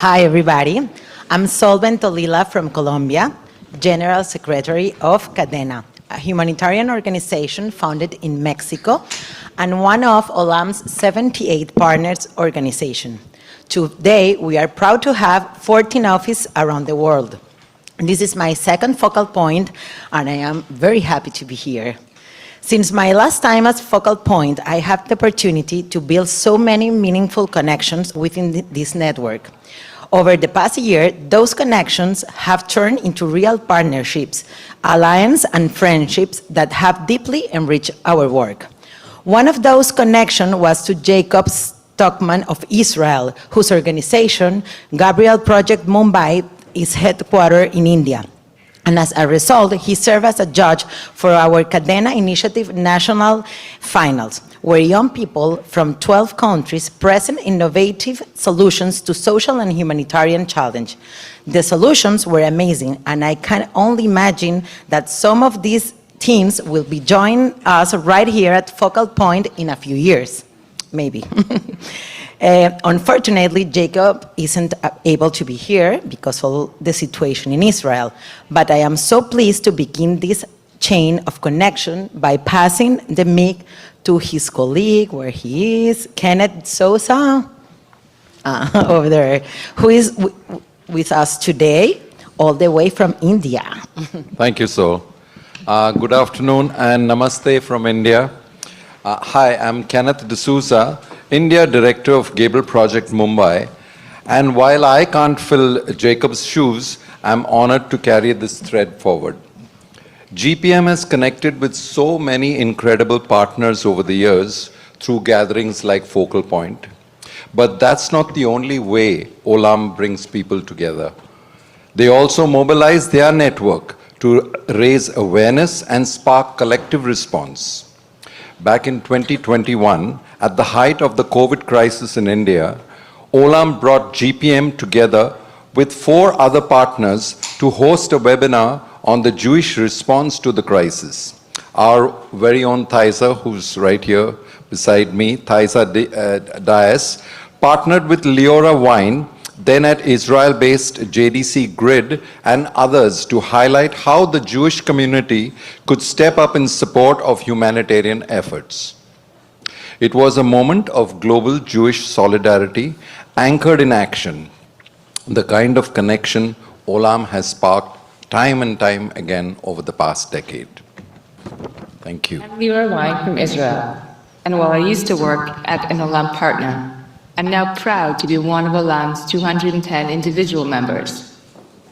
Hi, everybody. I'm Solven Tolila from Colombia, General Secretary of Cadena, a humanitarian organization founded in Mexico and one of OLAM's 78 partners organization. Today, we are proud to have 14 offices around the world. This is my second focal point, and I am very happy to be here. Since my last time as focal point, I have the opportunity to build so many meaningful connections within this network. Over the past year, those connections have turned into real partnerships, alliances, and friendships that have deeply enriched our work. One of those connections was to Jacob Stockman of Israel, whose organization, Gabriel Project Mumbai, is headquartered in India. And as a result, he served as a judge for our Cadena Initiative National Finals, where young people from 12 countries present innovative solutions to social and humanitarian challenges. The solutions were amazing, and I can only imagine that some of these teams will be joining us right here at Focal Point in a few years, maybe. Unfortunately, Jacob isn't able to be here because of the situation in Israel, but I am so pleased to begin this chain of connection by passing the mic to his colleague, where he is, Kenneth Sosa, over there, who is with us today, all the way from India. Thank you, Sol. Good afternoon and namaste from India. Hi, I'm Kenneth D'Souza, India Director of Gabriel Project Mumbai. And while I can't fill Jacob's shoes, I'm honored to carry this thread forward. GPM has connected with so many incredible partners over the years through gatherings like Focal Point. But that's not the only way OLAM brings people together. They also mobilize their network to raise awareness and spark collective response. Back in 2021, at the height of the COVID crisis in India, OLAM brought GPM together with 4 other partners to host a webinar on the Jewish response to the crisis. Our very own Thaisa, who's right here beside me, Thaisa Dias, partnered with Leora Wine, then at Israel-based JDC Grid, and others to highlight how the Jewish community could step up in support of humanitarian efforts. It was a moment of global Jewish solidarity anchored in action, the kind of connection OLAM has sparked time and time again over the past decade. Thank you. I'm Leora Wine from Israel, and while I used to work at an OLAM partner, I'm now proud to be one of OLAM's 210 individual members.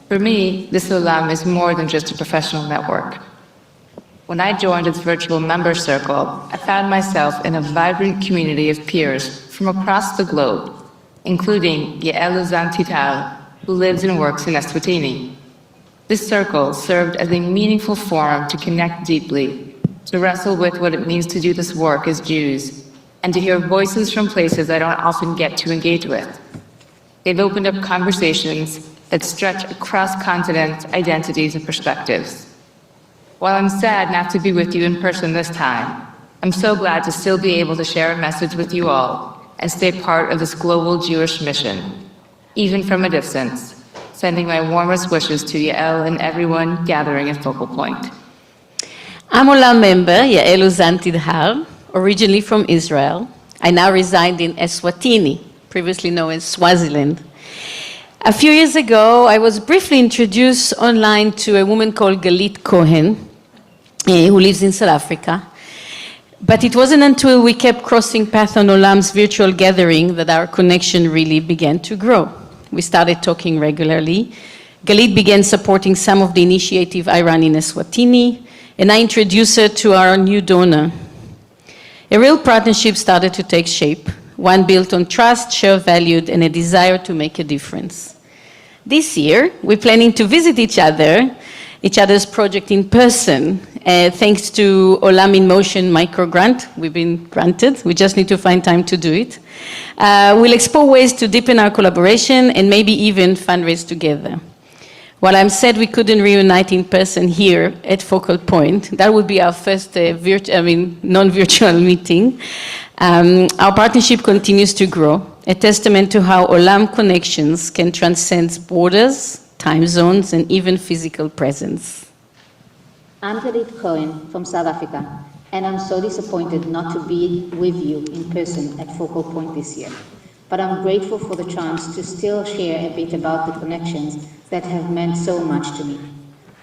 For me, this OLAM is more than just a professional network. When I joined its virtual member circle, I found myself in a vibrant community of peers from across the globe, including Yael Uzan-Tital, who lives and works in Eswatini. This circle served as a meaningful forum to connect deeply, to wrestle with what it means to do this work as Jews, and to hear voices from places I don't often get to engage with. They've opened up conversations that stretch across continents, identities, and perspectives. While I'm sad not to be with you in person this time, I'm so glad to still be able to share a message with you all and stay part of this global Jewish mission, even from a distance, sending my warmest wishes to Yael and everyone gathering at Focal Point. I'm OLAM member Yael Uzan-Tital, originally from Israel. I now reside in Eswatini, previously known as Swaziland. A few years ago, I was briefly introduced online to a woman called Galit Cohen, who lives in South Africa. But it wasn't until we kept crossing paths on OLAM's virtual gathering that our connection really began to grow. We started talking regularly. Galit began supporting some of the initiative I ran in Eswatini, and I introduced her to our new donor. A real partnership started to take shape, one built on trust, shared values, and a desire to make a difference. This year, we're planning to visit each other's project in person, thanks to OLAM in Motion micro-grant. We've been granted, we just need to find time to do it. We'll explore ways to deepen our collaboration and maybe even fundraise together. While I'm sad we couldn't reunite in person here at Focal Point, that would be our first non-virtual meeting. Our partnership continues to grow, a testament to how Olam connections can transcend borders, time zones, and even physical presence. I'm Jadid Cohen from South Africa, and I'm so disappointed not to be with you in person at Focal Point this year. But I'm grateful for the chance to still share a bit about the connections that have meant so much to me.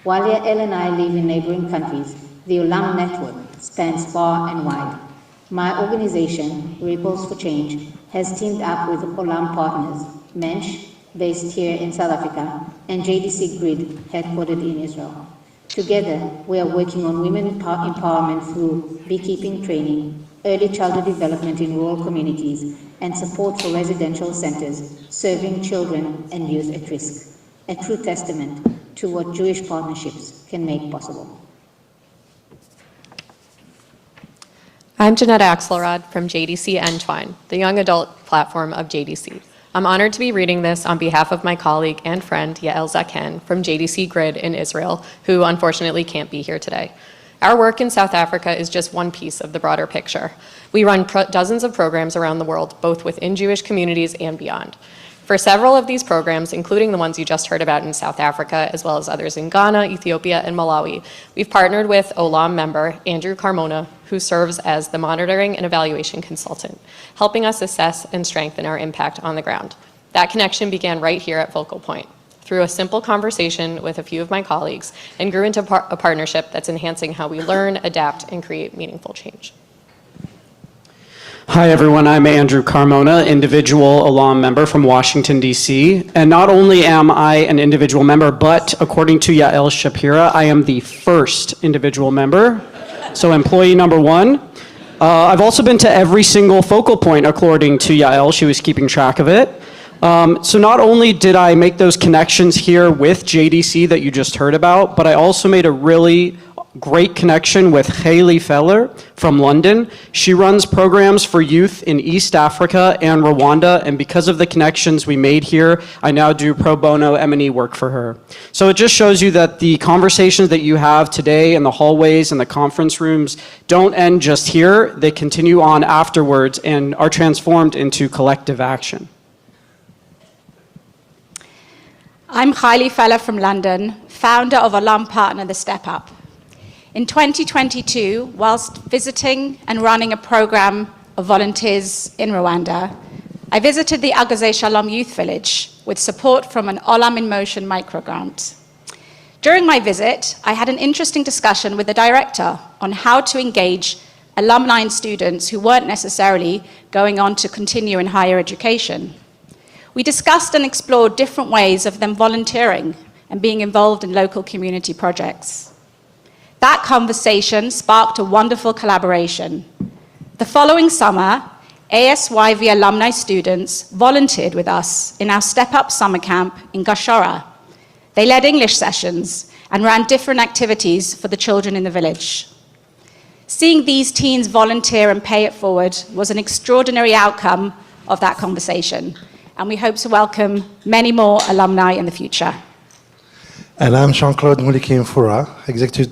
While Yael and I live in neighboring countries, the Olam network spans far and wide. My organization, Ripples for Change, has teamed up with Olam partners, Mensch, based here in South Africa, and JDC Grid, headquartered in Israel. Together, we are working on women empowerment through beekeeping training, early childhood development in rural communities, and support for residential centers serving children and youth at risk. A true testament to what Jewish partnerships can make possible. I'm Jeanette Axelrod from JDC Entwine, the young adult platform of JDC. I'm honored to be reading this on behalf of my colleague and friend Yael Zaken from JDC Grid in Israel, who unfortunately can't be here today. Our work in South Africa is just one piece of the broader picture. We run dozens of programs around the world, both within Jewish communities and beyond. For several of these programs, including the ones you just heard about in South Africa, as well as others in Ghana, Ethiopia, and Malawi, we've partnered with Olam member Andrew Carmona, who serves as the monitoring and evaluation consultant, helping us assess and strengthen our impact on the ground. That connection began right here at Focal Point, through a simple conversation with a few of my colleagues, and grew into a partnership that's enhancing how we learn, adapt, and create meaningful change. Hi everyone, I'm Andrew Carmona, individual Olam member from Washington, D.C. And not only am I an individual member, but according to Yael Shapira, I am the first individual member, so employee number one. I've also been to every single Focal Point according to Yael, she was keeping track of it. So not only did I make those connections here with JDC that you just heard about, but I also made a really great connection with Hayley Feller from London. She runs programs for youth in East Africa and Rwanda, and because of the connections we made here, I now do pro bono M&E work for her. So it just shows you that the conversations that you have today in the hallways and the conference rooms don't end just here, they continue on afterwards and are transformed into collective action. I'm Hayley Feller from London, founder of Olam partner The Step Up. In 2022, whilst visiting and running a program of volunteers in Rwanda, I visited the Agazé Shalom Youth Village with support from an Olam in Motion microgrant. During my visit, I had an interesting discussion with the director on how to engage alumni and students who weren't necessarily going on to continue in higher education. We discussed and explored different ways of them volunteering and being involved in local community projects. That conversation sparked a wonderful collaboration. The following summer, ASYV alumni students volunteered with us in our Step Up summer camp in Gashora. They led English sessions and ran different activities for the children in the village. Seeing these teens volunteer and pay it forward was an extraordinary outcome of that conversation, and we hope to welcome many more alumni in the future. And I'm Jean-Claude Moulikin-Foura, Executive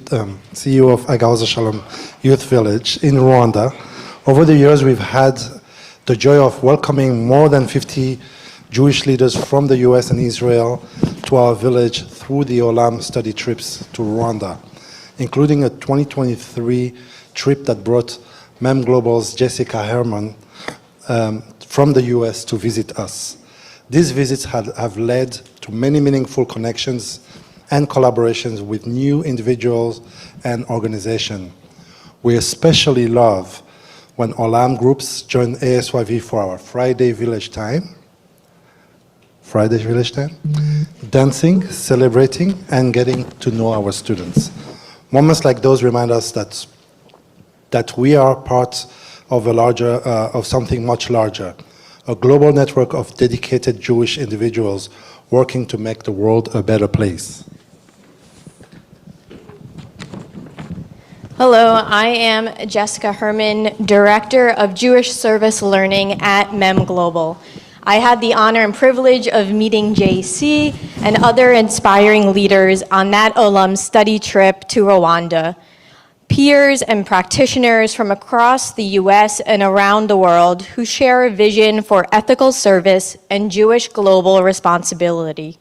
CEO of Agazé Shalom Youth Village in Rwanda. Over the years, we've had the joy of welcoming more than 50 Jewish leaders from the US and Israel to our village through the Olam study trips to Rwanda, including a 2023 trip that brought MEM Global's Jessica Herman from the US to visit us. These visits have led to many meaningful connections and collaborations with new individuals and organizations. We especially love when Olam groups join ASYV for our Friday Village Time, dancing, celebrating, and getting to know our students. Moments like those remind us that we are part of of something much larger, a global network of dedicated Jewish individuals working to make the world a better place. Hello, I am Jessica Herman, Director of Jewish Service Learning at MEM Global. I had the honor and privilege of meeting JC and other inspiring leaders on that Olam study trip to Rwanda. peers and practitioners from across the US and around the world who share a vision for ethical service and Jewish global responsibility.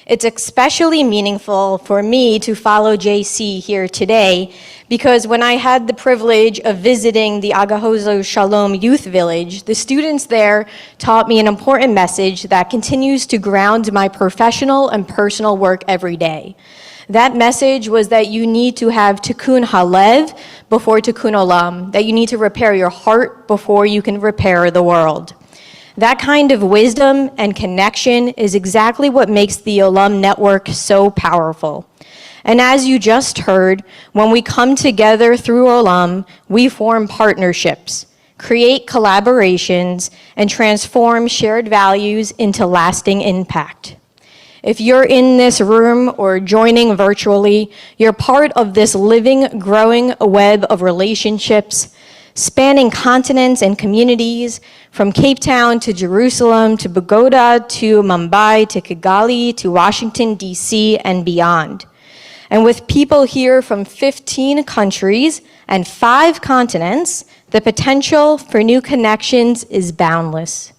It's especially meaningful for me to follow JC here today because when I had the privilege of visiting the Agahozo Shalom Youth Village, the students there taught me an important message that continues to ground my professional and personal work every day. That message was that you need to have tikkun halev before tikkun olam, that you need to repair your heart before you can repair the world. That kind of wisdom and connection is exactly what makes the Olam Network so powerful. And as you just heard, when we come together through Olam, we form partnerships, create collaborations, and transform shared values into lasting impact. If you're in this room or joining virtually, you're part of this living, growing web of relationships, spanning continents and communities, from Cape Town to Jerusalem to Bogota to Mumbai to Kigali to Washington, D.C. and beyond. And with people here from 15 countries and 5 continents, the potential for new connections is boundless.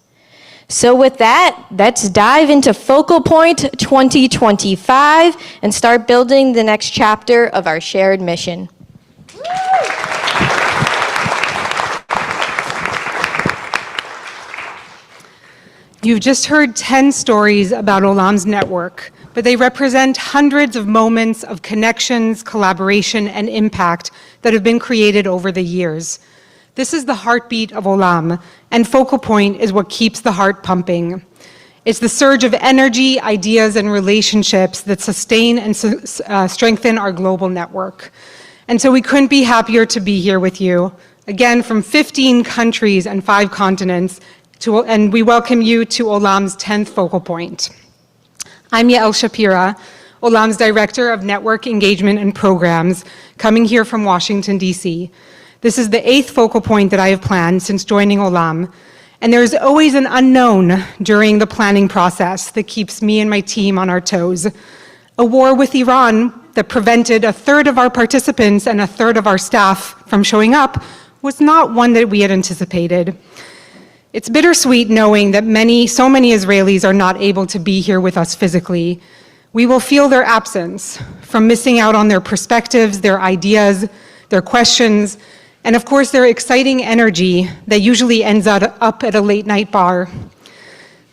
So with that, let's dive into Focal Point 2025 and start building the next chapter of our shared mission. You've just heard 10 stories about Olam's network, but they represent hundreds of moments of connections, collaboration, and impact that have been created over the years. This is the heartbeat of Olam, and Focal Point is what keeps the heart pumping. It's the surge of energy, ideas, and relationships that sustain and strengthen our global network. And so we couldn't be happier to be here with you, again from 15 countries and 5 continents, and we welcome you to Olam's 10th Focal Point. I'm Yael Shapira, Olam's Director of Network Engagement and Programs, coming here from Washington, D.C. This is the 8th Focal Point that I have planned since joining Olam, and there's always an unknown during the planning process that keeps me and my team on our toes. A war with Iran that prevented a third of our participants and a third of our staff from showing up was not one that we had anticipated. It's bittersweet knowing that so many Israelis are not able to be here with us physically. We will feel their absence from missing out on their perspectives, their ideas, their questions, and of course their exciting energy that usually ends up at a late night bar.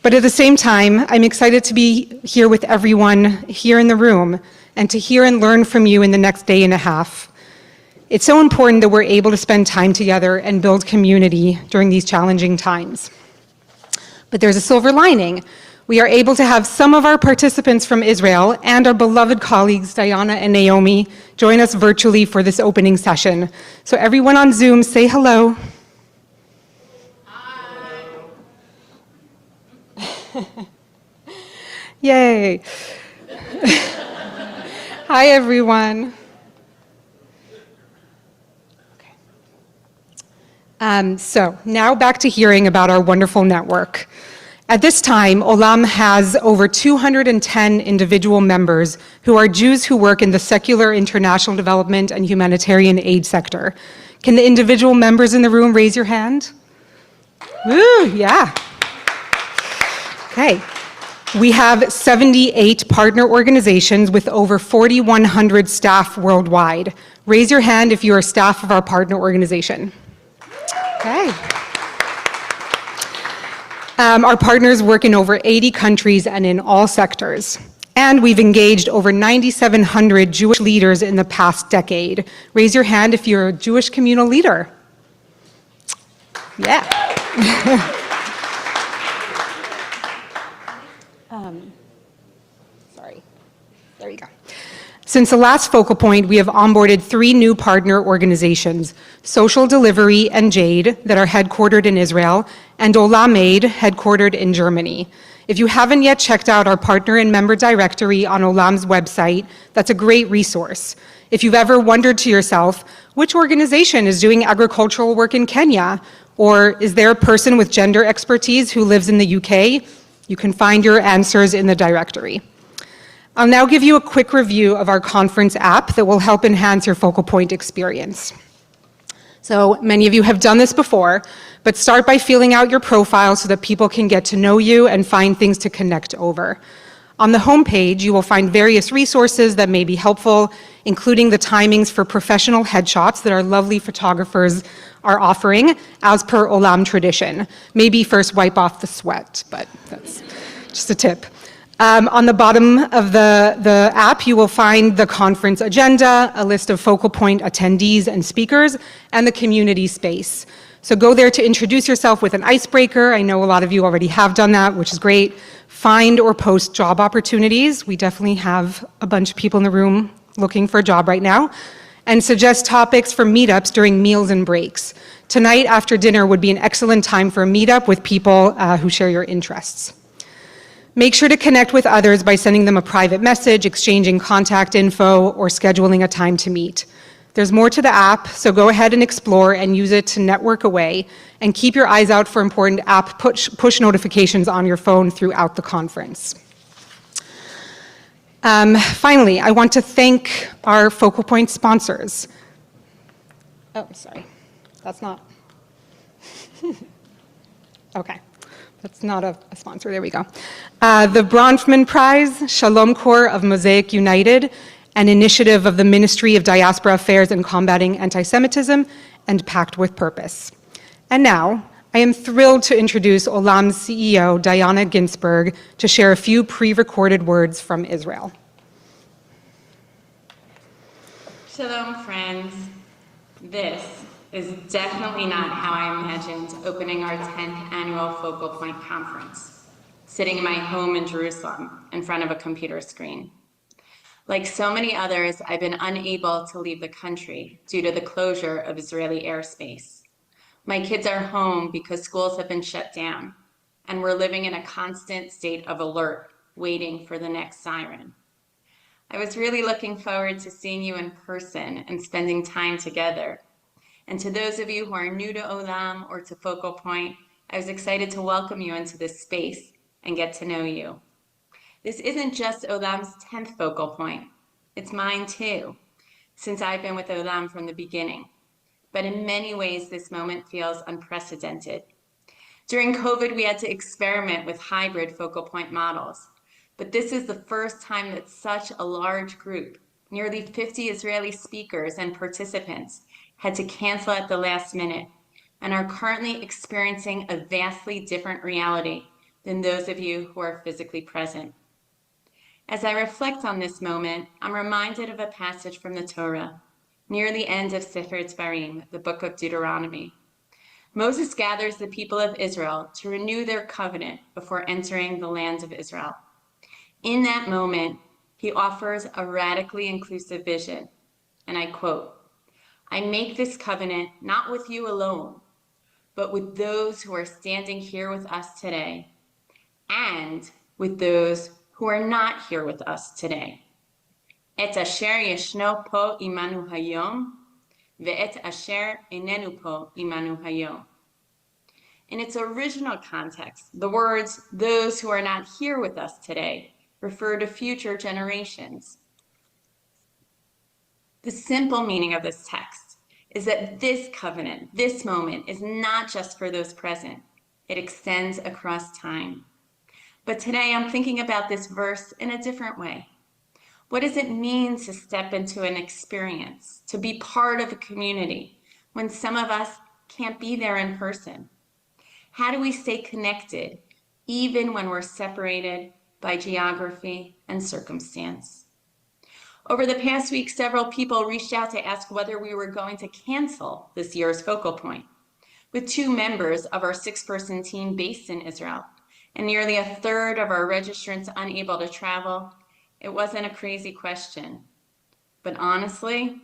But at the same time, I'm excited to be here with everyone here in the room and to hear and learn from you in the next day and a half. It's so important that we're able to spend time together and build community during these challenging times. But there's a silver lining. We are able to have some of our participants from Israel and our beloved colleagues, Diana and Naomi, join us virtually for this opening session. So everyone on Zoom, say hello. Hi. Yay. Hi, everyone. So now back to hearing about our wonderful network. At this time, Olam has over 210 individual members who are Jews who work in the secular international development and humanitarian aid sector. Can the individual members in the room raise your hand? Woo, yeah. Okay. We have 78 partner organizations with over 4,100 staff worldwide. Raise your hand if you are staff of our partner organization. Okay. Our partners work in over 80 countries and in all sectors. And we've engaged over 9,700 Jewish leaders in the past decade. Raise your hand if you're a Jewish communal leader. Yeah. Sorry. There you go. Since the last focal point, we have onboarded 3 new partner organizations, Social Delivery and Jade, that are headquartered in Israel, and Olam Aid, headquartered in Germany. If you haven't yet checked out our partner and member directory on Olam's website, that's a great resource. If you've ever wondered to yourself, which organization is doing agricultural work in Kenya? Or is there a person with gender expertise who lives in the UK? You can find your answers in the directory. I'll now give you a quick review of our conference app that will help enhance your focal point experience. So many of you have done this before, but start by filling out your profile so that people can get to know you and find things to connect over. On the homepage, you will find various resources that may be helpful, including the timings for professional headshots that our lovely photographers are offering, as per Olam tradition. Maybe first wipe off the sweat, but that's just a tip. On the bottom of the app, you will find the conference agenda, a list of focal point attendees and speakers, and the community space. So go there to introduce yourself with an icebreaker. I know a lot of you already have done that, which is great. Find or post job opportunities. We definitely have a bunch of people in the room looking for a job right now. And suggest topics for meetups during meals and breaks. Tonight after dinner would be an excellent time for a meetup with people who share your interests. Make sure to connect with others by sending them a private message, exchanging contact info, or scheduling a time to meet. There's more to the app, so go ahead and explore and use it to network away, and keep your eyes out for important app push notifications on your phone throughout the conference. Finally, I want to thank our Focal Point sponsors. Oh, sorry, that's not, okay. That's not a sponsor, there we go. The Bronfman Prize, Shalom Corps of Mosaic United, an initiative of the Ministry of Diaspora Affairs and Combating Anti-Semitism, and Pact with Purpose. And now, I am thrilled to introduce Olam's CEO, Diana Ginsberg, to share a few pre-recorded words from Israel. Shalom, friends. This is definitely not how I imagined opening our 10th annual Focal Point Conference, sitting in my home in Jerusalem in front of a computer screen. Like so many others, I've been unable to leave the country due to the closure of Israeli airspace. My kids are home because schools have been shut down, and we're living in a constant state of alert, waiting for the next siren. I was really looking forward to seeing you in person and spending time together. And to those of you who are new to Olam or to Focal Point, I was excited to welcome you into this space and get to know you. This isn't just Olam's 10th Focal Point. It's mine too, since I've been with Olam from the beginning. But in many ways, this moment feels unprecedented. During COVID, we had to experiment with hybrid Focal Point models. But this is the first time that such a large group, nearly 50 Israeli speakers and participants, had to cancel at the last minute and are currently experiencing a vastly different reality than those of you who are physically present. As I reflect on this moment, I'm reminded of a passage from the Torah, near the end of Sefer Dvarim, the book of Deuteronomy. Moses gathers the people of Israel to renew their covenant before entering the land of Israel. In that moment, he offers a radically inclusive vision, and I quote, "I make this covenant not with you alone, but with those who are standing here with us today, and with those who are not here with us today. Et asher yeshno po imanu hayom, ve'et asher einenu po imanu hayom." In its original context, the words, "those who are not here with us today," refer to future generations. The simple meaning of this text is that this covenant, this moment, is not just for those present. It extends across time. But today I'm thinking about this verse in a different way. What does it mean to step into an experience, to be part of a community, when some of us can't be there in person? How do we stay connected, even when we're separated by geography and circumstance? Over the past week, several people reached out to ask whether we were going to cancel this year's Focal Point. With 2 members of our 6-person team based in Israel, and nearly a third of our registrants unable to travel, it wasn't a crazy question. But honestly,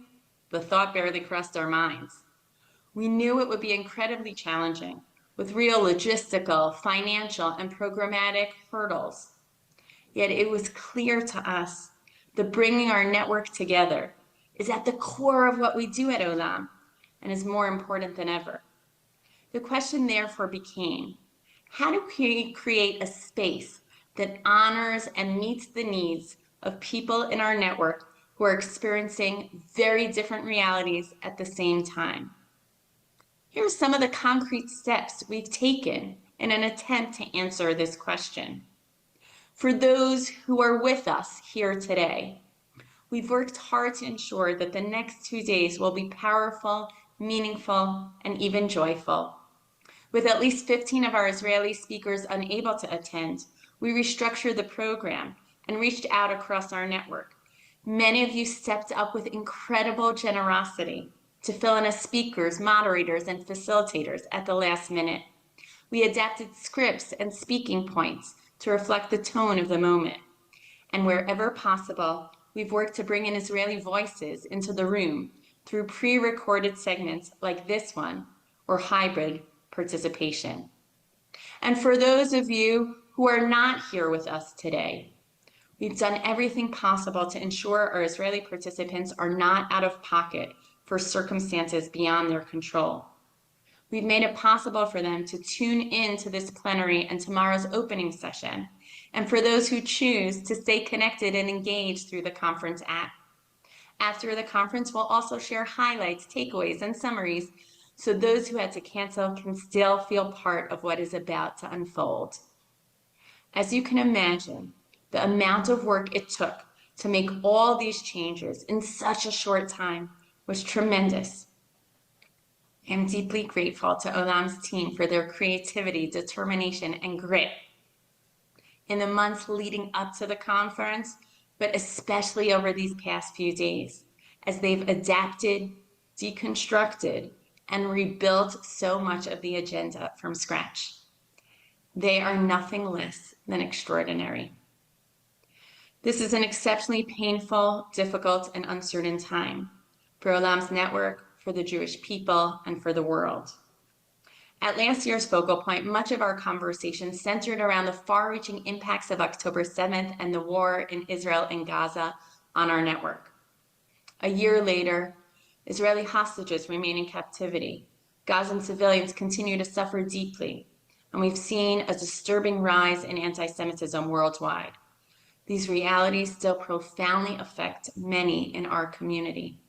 the thought barely crossed our minds. We knew it would be incredibly challenging, with real logistical, financial, and programmatic hurdles. Yet it was clear to us that bringing our network together is at the core of what we do at Olam and is more important than ever. The question therefore became, how do we create a space that honors and meets the needs of people in our network who are experiencing very different realities at the same time. Here are some of the concrete steps we've taken in an attempt to answer this question. For those who are with us here today, we've worked hard to ensure that the next 2 days will be powerful, meaningful, and even joyful. With at least 15 of our Israeli speakers unable to attend, we restructured the program and reached out across our network. Many of you stepped up with incredible generosity to fill in as speakers, moderators, and facilitators at the last minute. We adapted scripts and speaking points to reflect the tone of the moment. And wherever possible, we've worked to bring in Israeli voices into the room through pre-recorded segments like this one or hybrid participation. And for those of you who are not here with us today, we've done everything possible to ensure our Israeli participants are not out of pocket for circumstances beyond their control. We've made it possible for them to tune in to this plenary and tomorrow's opening session, and for those who choose to stay connected and engaged through the conference app. After the conference, we'll also share highlights, takeaways, and summaries so those who had to cancel can still feel part of what is about to unfold. As you can imagine, the amount of work it took to make all these changes in such a short time was tremendous. I am deeply grateful to Olam's team for their creativity, determination, and grit in the months leading up to the conference, but especially over these past few days, as they've adapted, deconstructed, and rebuilt so much of the agenda from scratch. They are nothing less than extraordinary. This is an exceptionally painful, difficult, and uncertain time for Olam's network, for the Jewish people, and for the world. At last year's focal point, much of our conversation centered around the far-reaching impacts of October 7th and the war in Israel and Gaza on our network. A year later, Israeli hostages remain in captivity. Gazan civilians continue to suffer deeply, and we've seen a disturbing rise in anti-Semitism worldwide. These realities still profoundly affect many in our community.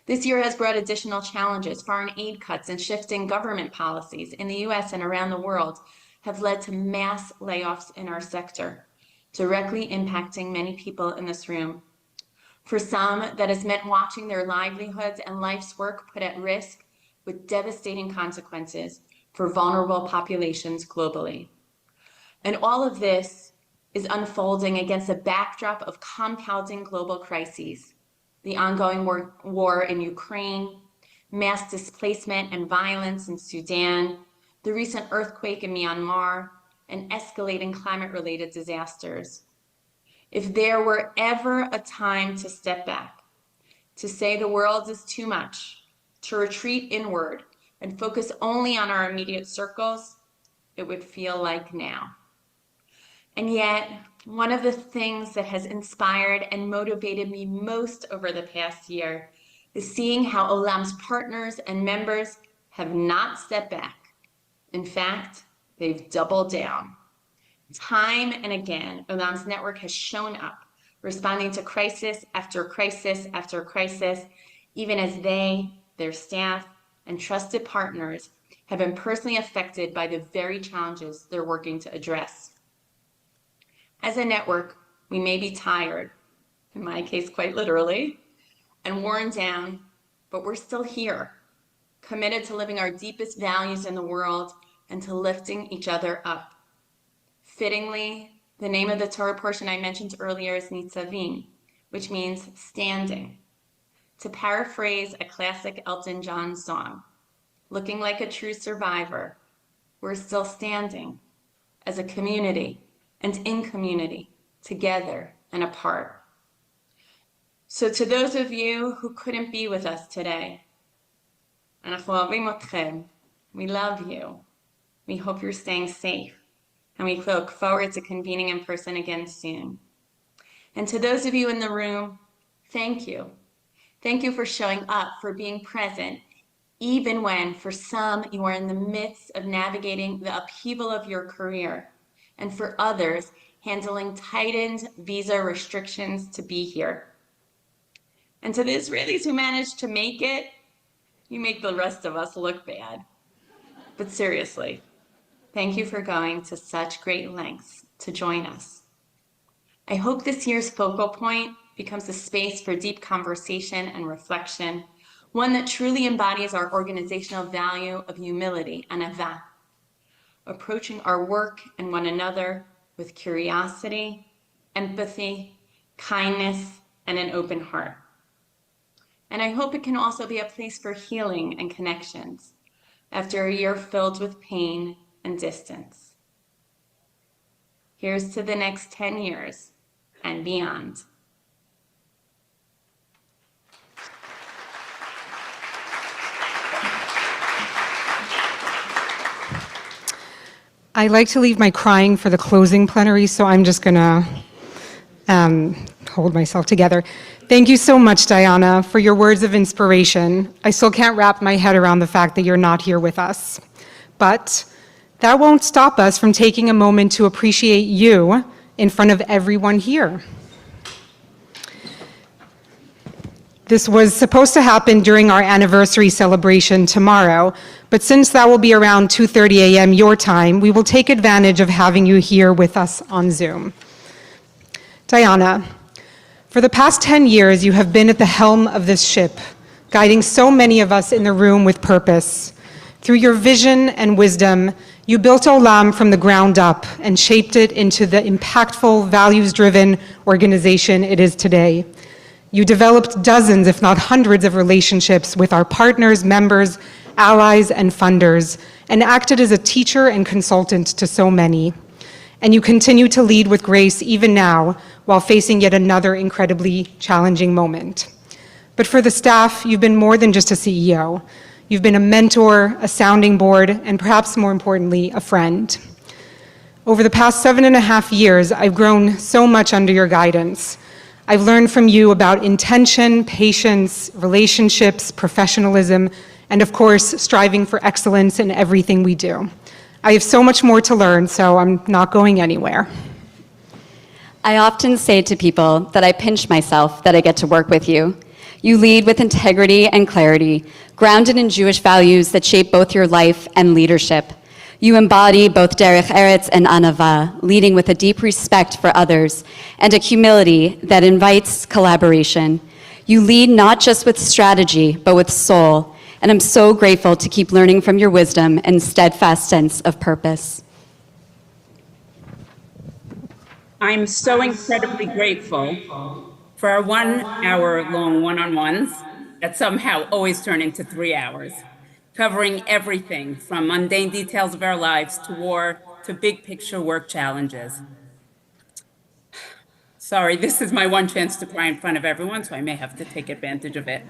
This year has brought additional challenges. Foreign aid cuts and shifting government policies in the US and around the world have led to mass layoffs in our sector, directly impacting many people in this room. For some, that has meant watching their livelihoods and life's work put at risk with devastating consequences for vulnerable populations globally. And all of this is unfolding against a backdrop of compounding global crises: the ongoing war in Ukraine, mass displacement and violence in Sudan, the recent earthquake in Myanmar, and escalating climate-related disasters. If there were ever a time to step back, to say the world is too much, to retreat inward and focus only on our immediate circles, it would feel like now. And yet, one of the things that has inspired and motivated me most over the past year is seeing how Olam's partners and members have not stepped back. In fact, they've doubled down. Time and again, Olam's network has shown up, responding to crisis after crisis after crisis, even as they, their staff, and trusted partners have been personally affected by the very challenges they're working to address. As a network, we may be tired, in my case quite literally, and worn down, but we're still here, committed to living our deepest values in the world and to lifting each other up. Fittingly, the name of the Torah portion I mentioned earlier is Nitzavim, which means standing. To paraphrase a classic Elton John song, looking like a true survivor, we're still standing as a community and in community, together and apart. So to those of you who couldn't be with us today, we love you. We hope you're staying safe, and we look forward to convening in person again soon. And to those of you in the room, thank you. Thank you for showing up, for being present, even when, for some, you are in the midst of navigating the upheaval of your career, and for others, handling tightened visa restrictions to be here. And to the Israelis who managed to make it, you make the rest of us look bad. But seriously, thank you for going to such great lengths to join us. I hope this year's focal point becomes a space for deep conversation and reflection, one that truly embodies our organizational value of humility and avah, approaching our work and one another with curiosity, empathy, kindness, and an open heart. And I hope it can also be a place for healing and connections after a year filled with pain and distance. Here's to the next 10 years and beyond. I like to leave my crying for the closing plenary, so I'm just going to hold myself together. Thank you so much, Diana, for your words of inspiration. I still can't wrap my head around the fact that you're not here with us. But that won't stop us from taking a moment to appreciate you in front of everyone here. This was supposed to happen during our anniversary celebration tomorrow, but since that will be around 2:30 a.m. your time, we will take advantage of having you here with us on Zoom. Diana, for the past 10 years, you have been at the helm of this ship, guiding so many of us in the room with purpose. Through your vision and wisdom, you built Olam from the ground up and shaped it into the impactful, values-driven organization it is today. You developed dozens, if not hundreds, of relationships with our partners, members, allies, and funders, and acted as a teacher and consultant to so many. And you continue to lead with grace even now, while facing yet another incredibly challenging moment. But for the staff, you've been more than just a CEO. You've been a mentor, a sounding board, and perhaps more importantly, a friend. Over the past 7.5 years, I've grown so much under your guidance. I've learned from you about intention, patience, relationships, professionalism, and of course, striving for excellence in everything we do. I have so much more to learn, so I'm not going anywhere. I often say to people that I pinch myself that I get to work with you. You lead with integrity and clarity, grounded in Jewish values that shape both your life and leadership. You embody both derech eretz and anava, leading with a deep respect for others and a humility that invites collaboration. You lead not just with strategy, but with soul, and I'm so grateful to keep learning from your wisdom and steadfast sense of purpose. I'm so incredibly grateful for our 1-hour-long one-on-ones that somehow always turn into 3 hours, covering everything from mundane details of our lives to war to big picture work challenges. Sorry, this is my one chance to cry in front of everyone, so I may have to take advantage of it.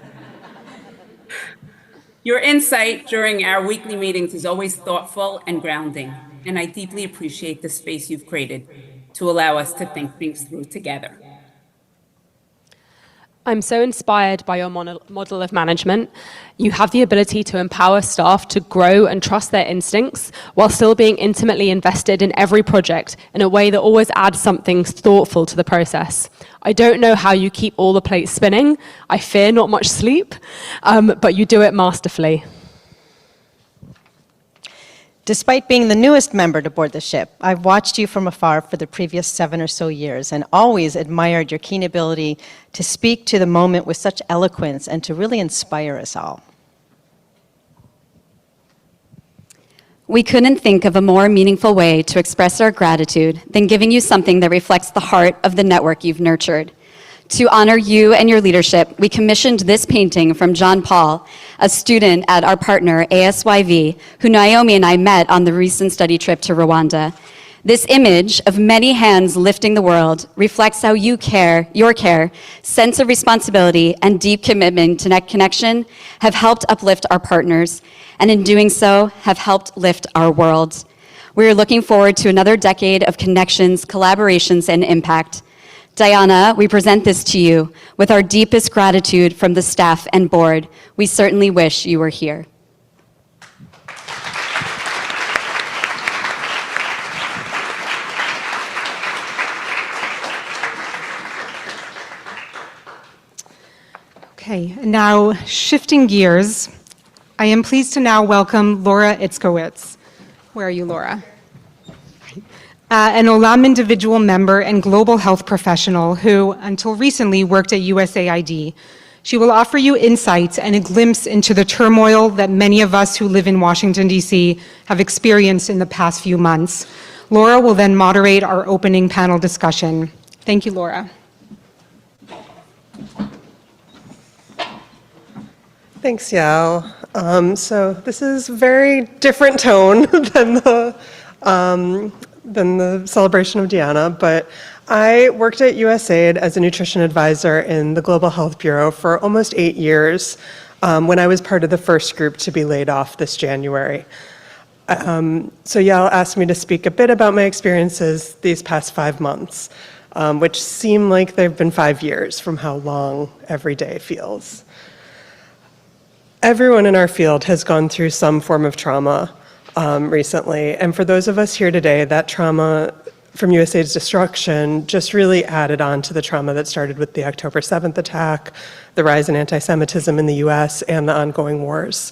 Your insight during our weekly meetings is always thoughtful and grounding, and I deeply appreciate the space you've created to allow us to think things through together. I'm so inspired by your model of management. You have the ability to empower staff to grow and trust their instincts while still being intimately invested in every project in a way that always adds something thoughtful to the process. I don't know how you keep all the plates spinning. I fear not much sleep, but you do it masterfully. Despite being the newest member to board the ship, I've watched you from afar for the previous 7 or so years and always admired your keen ability to speak to the moment with such eloquence and to really inspire us all. We couldn't think of a more meaningful way to express our gratitude than giving you something that reflects the heart of the network you've nurtured. To honor you and your leadership, we commissioned this painting from John Paul, a student at our partner ASYV, who Naomi and I met on the recent study trip to Rwanda. This image of many hands lifting the world reflects how your care, sense of responsibility, and deep commitment to net connection have helped uplift our partners, and in doing so, have helped lift our world. We are looking forward to another decade of connections, collaborations, and impact. Diana, we present this to you with our deepest gratitude from the staff and board. We certainly wish you were here. Okay, and now shifting gears, I am pleased to now welcome Laura Itzkowitz. Where are you, Laura? An Olam individual member and global health professional who, until recently, worked at USAID. She will offer you insights and a glimpse into the turmoil that many of us who live in Washington, D.C. have experienced in the past few months. Laura will then moderate our opening panel discussion. Thank you, Laura. Thanks, Yael. So this is a very different tone than the celebration of Diana, but I worked at USAID as a nutrition advisor in the Global Health Bureau for almost 8 years when I was part of the first group to be laid off this January. So Yael asked me to speak a bit about my experiences these past 5 months, which seem like they've been 5 years from how long every day feels. Everyone in our field has gone through some form of trauma recently, and for those of us here today, that trauma from USAID's destruction just really added on to the trauma that started with the October 7th attack, the rise in anti-Semitism in the US, and the ongoing wars.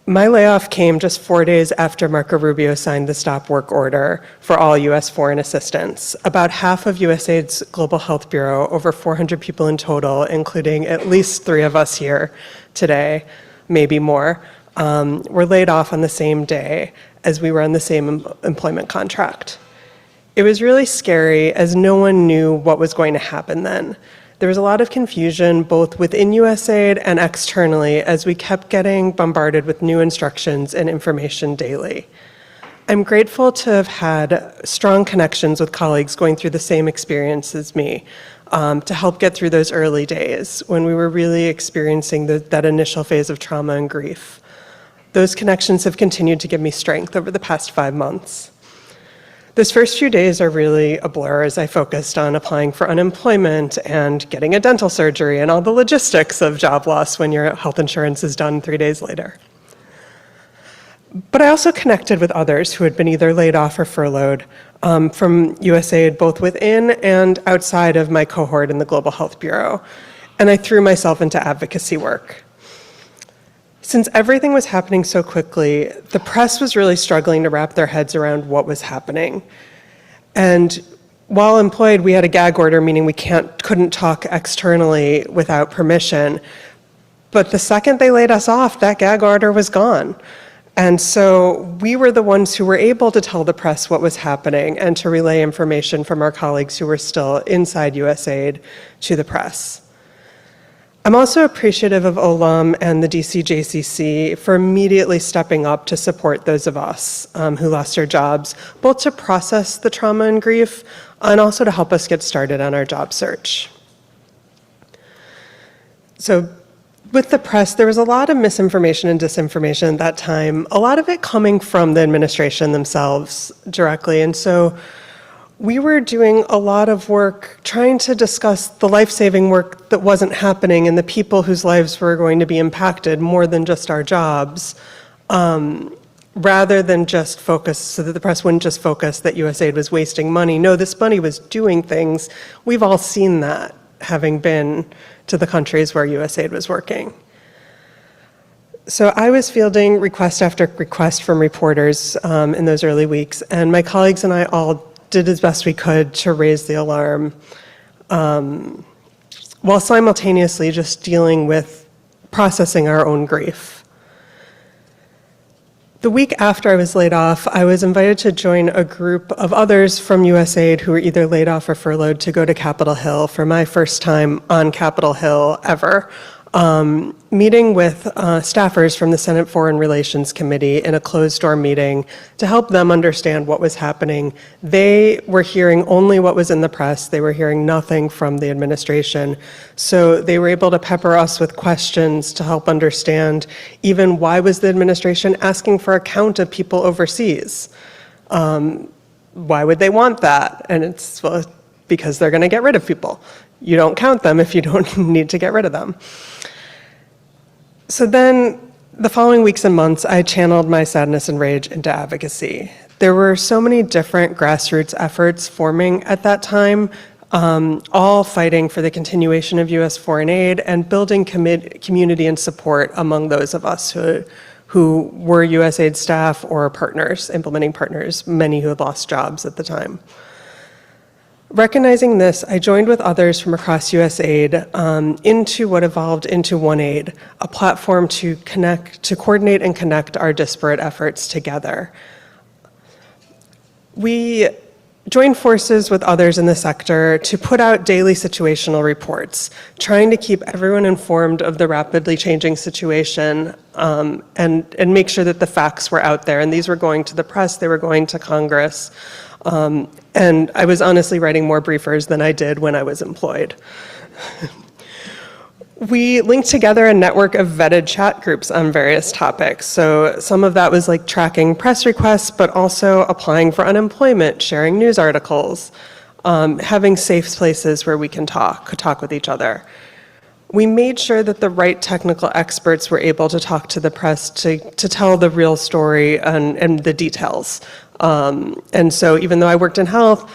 My layoff came just 4 days after Marco Rubio signed the stop work order for all US foreign assistance. About half of USAID's Global Health Bureau, over 400 people in total, including at least 3 of us here today, maybe more, were laid off on the same day as we were on the same employment contract. It was really scary as no one knew what was going to happen then. There was a lot of confusion both within USAID and externally as we kept getting bombarded with new instructions and information daily. I'm grateful to have had strong connections with colleagues going through the same experience as me to help get through those early days when we were really experiencing that initial phase of trauma and grief. Those connections have continued to give me strength over the past 5 months. Those first few days are really a blur as I focused on applying for unemployment and getting a dental surgery and all the logistics of job loss when your health insurance is done 3 days later. But I also connected with others who had been either laid off or furloughed from USAID, both within and outside of my cohort in the Global Health Bureau, and I threw myself into advocacy work. Since everything was happening so quickly, the press was really struggling to wrap their heads around what was happening. And while employed, we had a gag order, meaning we couldn't talk externally without permission. But the second they laid us off, that gag order was gone. And so we were the ones who were able to tell the press what was happening and to relay information from our colleagues who were still inside USAID to the press. I'm also appreciative of Olam and the DC JCC for immediately stepping up to support those of us who lost our jobs, both to process the trauma and grief and also to help us get started on our job search. So with the press, there was a lot of misinformation and disinformation at that time, a lot of it coming from the administration themselves directly. And so we were doing a lot of work trying to discuss the life-saving work that wasn't happening and the people whose lives were going to be impacted more than just our jobs, rather than just focus, so that the press wouldn't just focus that USAID was wasting money. No, this money was doing things. We've all seen that, having been to the countries where USAID was working. So I was fielding request after request from reporters in those early weeks, and my colleagues and I all did as best we could to raise the alarm, while simultaneously just dealing with processing our own grief. The week after I was laid off, I was invited to join a group of others from USAID who were either laid off or furloughed to go to Capitol Hill for my first time on Capitol Hill ever, meeting with staffers from the Senate Foreign Relations Committee in a closed-door meeting to help them understand what was happening. They were hearing only what was in the press. They were hearing nothing from the administration. So they were able to pepper us with questions to help understand even why was the administration asking for a count of people overseas? Why would they want that? And it's because they're going to get rid of people. You don't count them if you don't need to get rid of them. So then, the following weeks and months, I channeled my sadness and rage into advocacy. There were so many different grassroots efforts forming at that time all fighting for the continuation of U.S. foreign aid and building community and support among those of us who were USAID staff or partners, implementing partners, many who had lost jobs at the time. Recognizing this, I joined with others from across USAID into what evolved into OneAid, a platform to coordinate and connect our disparate efforts together. We joined forces with others in the sector to put out daily situational reports, trying to keep everyone informed of the rapidly changing situation and make sure that the facts were out there. And these were going to the press, they were going to Congress. And I was honestly writing more briefers than I did when I was employed. We linked together a network of vetted chat groups on various topics. So some of that was like tracking press requests, but also applying for unemployment, sharing news articles, having safe places where we can talk with each other. We made sure that the right technical experts were able to talk to the press to tell the real story and the details. And so even though I worked in health,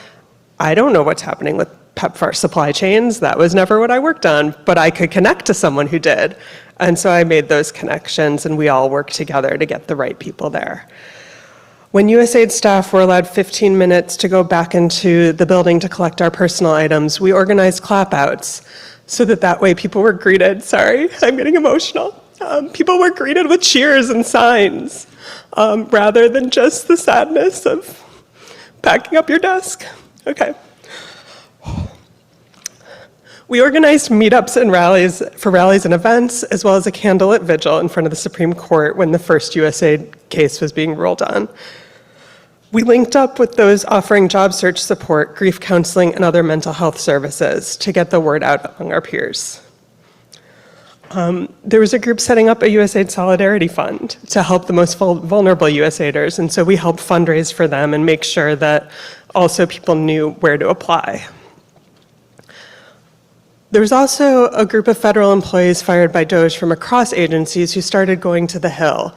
I don't know what's happening with PEPFAR supply chains. That was never what I worked on, but I could connect to someone who did. And so I made those connections and we all worked together to get the right people there. When USAID staff were allowed 15 minutes to go back into the building to collect our personal items, we organized clap-outs so that way people were greeted. Sorry, I'm getting emotional. People were greeted with cheers and signs rather than just the sadness of packing up your desk. Okay. We organized meetups and rallies and events, as well as a candlelit vigil in front of the Supreme Court when the first USAID case was being ruled on. We linked up with those offering job search support, grief counseling, and other mental health services to get the word out among our peers. There was a group setting up a USAID Solidarity Fund to help the most vulnerable USAIDers, and so we helped fundraise for them and make sure that also people knew where to apply. There was also a group of federal employees fired by DOJ from across agencies who started going to the Hill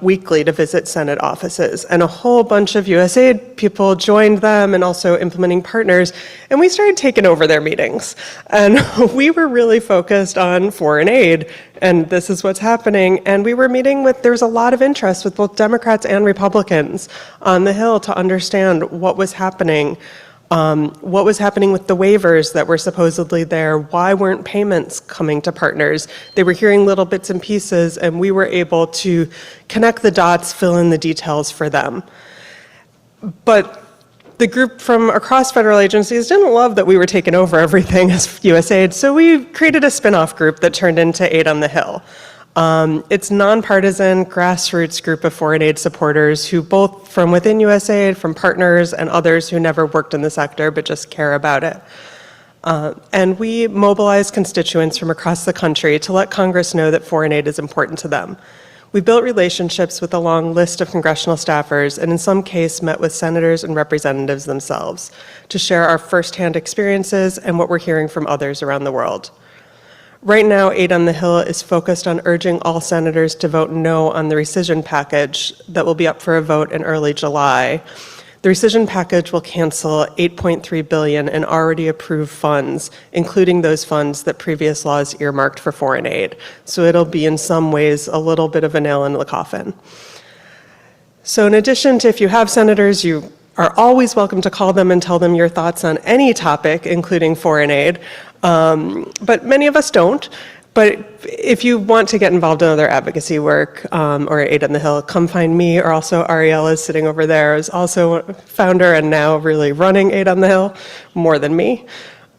weekly to visit Senate offices. And a whole bunch of USAID people joined them and also implementing partners, and we started taking over their meetings. And we were really focused on foreign aid, and this is what's happening. And we were meeting with, there was a lot of interest with both Democrats and Republicans on the Hill to understand what was happening. What was happening with the waivers that were supposedly there? Why weren't payments coming to partners? They were hearing little bits and pieces, and we were able to connect the dots, fill in the details for them. But the group from across federal agencies didn't love that we were taking over everything as USAID, so we created a spin-off group that turned into Aid on the Hill. It's nonpartisan, grassroots group of foreign aid supporters who both from within USAID, from partners and others who never worked in the sector but just care about it. And we mobilize constituents from across the country to let Congress know that foreign aid is important to them. We built relationships with a long list of congressional staffers and in some cases met with senators and representatives themselves to share our firsthand experiences and what we're hearing from others around the world. Right now, Aid on the Hill is focused on urging all senators to vote no on the rescission package that will be up for a vote in early July. The rescission package will cancel $8.3 billion in already approved funds, including those funds that previous laws earmarked for foreign aid. So it'll be in some ways a little bit of a nail in the coffin. So in addition to if you have senators, you are always welcome to call them and tell them your thoughts on any topic, including foreign aid. But many of us don't. But if you want to get involved in other advocacy work or Aid on the Hill, come find me, or also Ariella is sitting over there, is also a founder and now really running Aid on the Hill, more than me.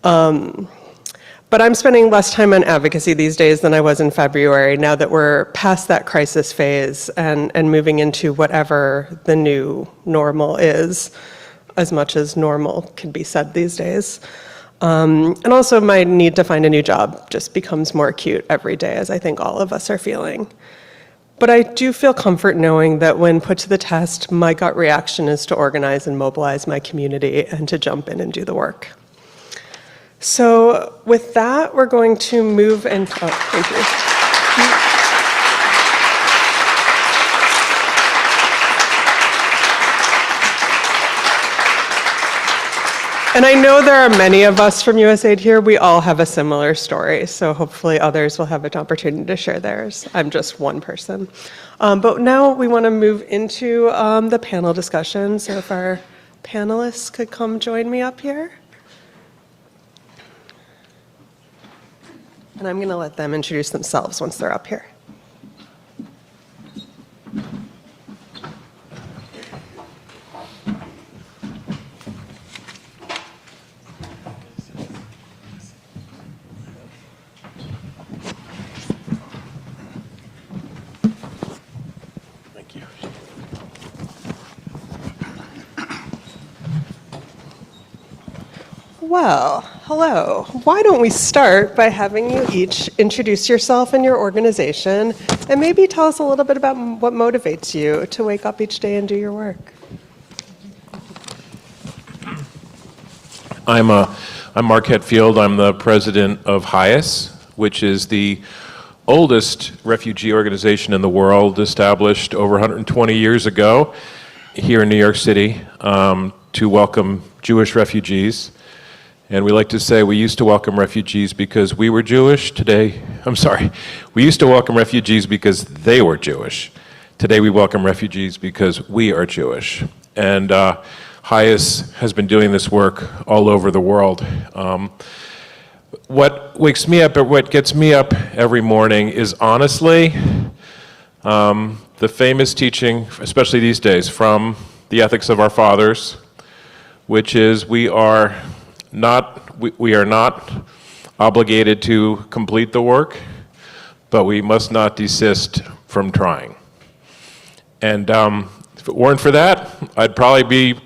But I'm spending less time on advocacy these days than I was in February, now that we're past that crisis phase and moving into whatever the new normal is, as much as normal can be said these days. And also my need to find a new job just becomes more acute every day, as I think all of us are feeling. But I do feel comfort knowing that when put to the test, my gut reaction is to organize and mobilize my community and to jump in and do the work. So with that, we're going to move and, thank you. And I know there are many of us from USAID here. We all have a similar story, so hopefully others will have an opportunity to share theirs. I'm just one person. But now we want to move into the panel discussion. So if our panelists could come join me up here. And I'm going to let them introduce themselves once they're up here. Well, hello. Why don't we start by having you each introduce yourself and your organization, and maybe tell us a little bit about what motivates you to wake up each day and do your work. I'm Mark Hetfield. I'm the president of HIAS, which is the oldest refugee organization in the world, established over 120 years ago here in New York City to welcome Jewish refugees. And we like to say we used to welcome refugees because we were Jewish. We used to welcome refugees because they were Jewish. Today we welcome refugees because we are Jewish. And HIAS has been doing this work all over the world. What wakes me up, or what gets me up every morning is honestly the famous teaching, especially these days, from the ethics of our fathers, which is we are not obligated to complete the work, but we must not desist from trying. And if it weren't for that, I'd probably be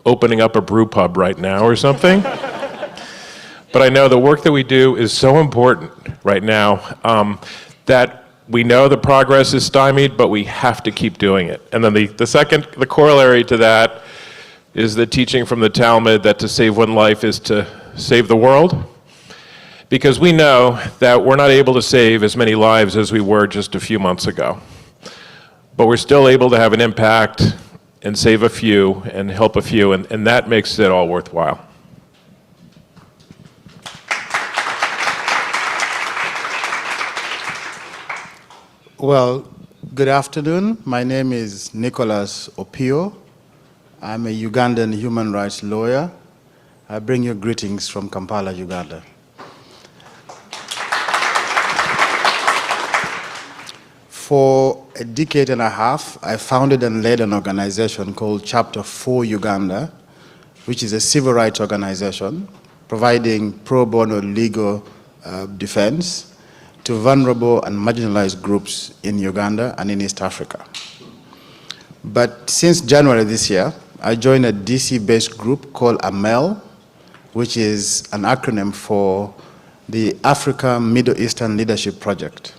opening up a brew pub right now or something. But I know the work that we do is so important right now that we know the progress is stymied, but we have to keep doing it. And then the corollary to that is the teaching from the Talmud that to save one life is to save the world. Because we know that we're not able to save as many lives as we were just a few months ago. But we're still able to have an impact and save a few and help a few, and that makes it all worthwhile. Well, good afternoon. My name is Nicholas Opio. I'm a Ugandan human rights lawyer. I bring you greetings from Kampala, Uganda. For a decade and a half, I founded and led an organization called Chapter 4 Uganda, which is a civil rights organization providing pro bono legal defense to vulnerable and marginalized groups in Uganda and in East Africa. But since January this year, I joined a DC-based group called AMEL, which is an acronym for the Africa Middle Eastern Leadership Project,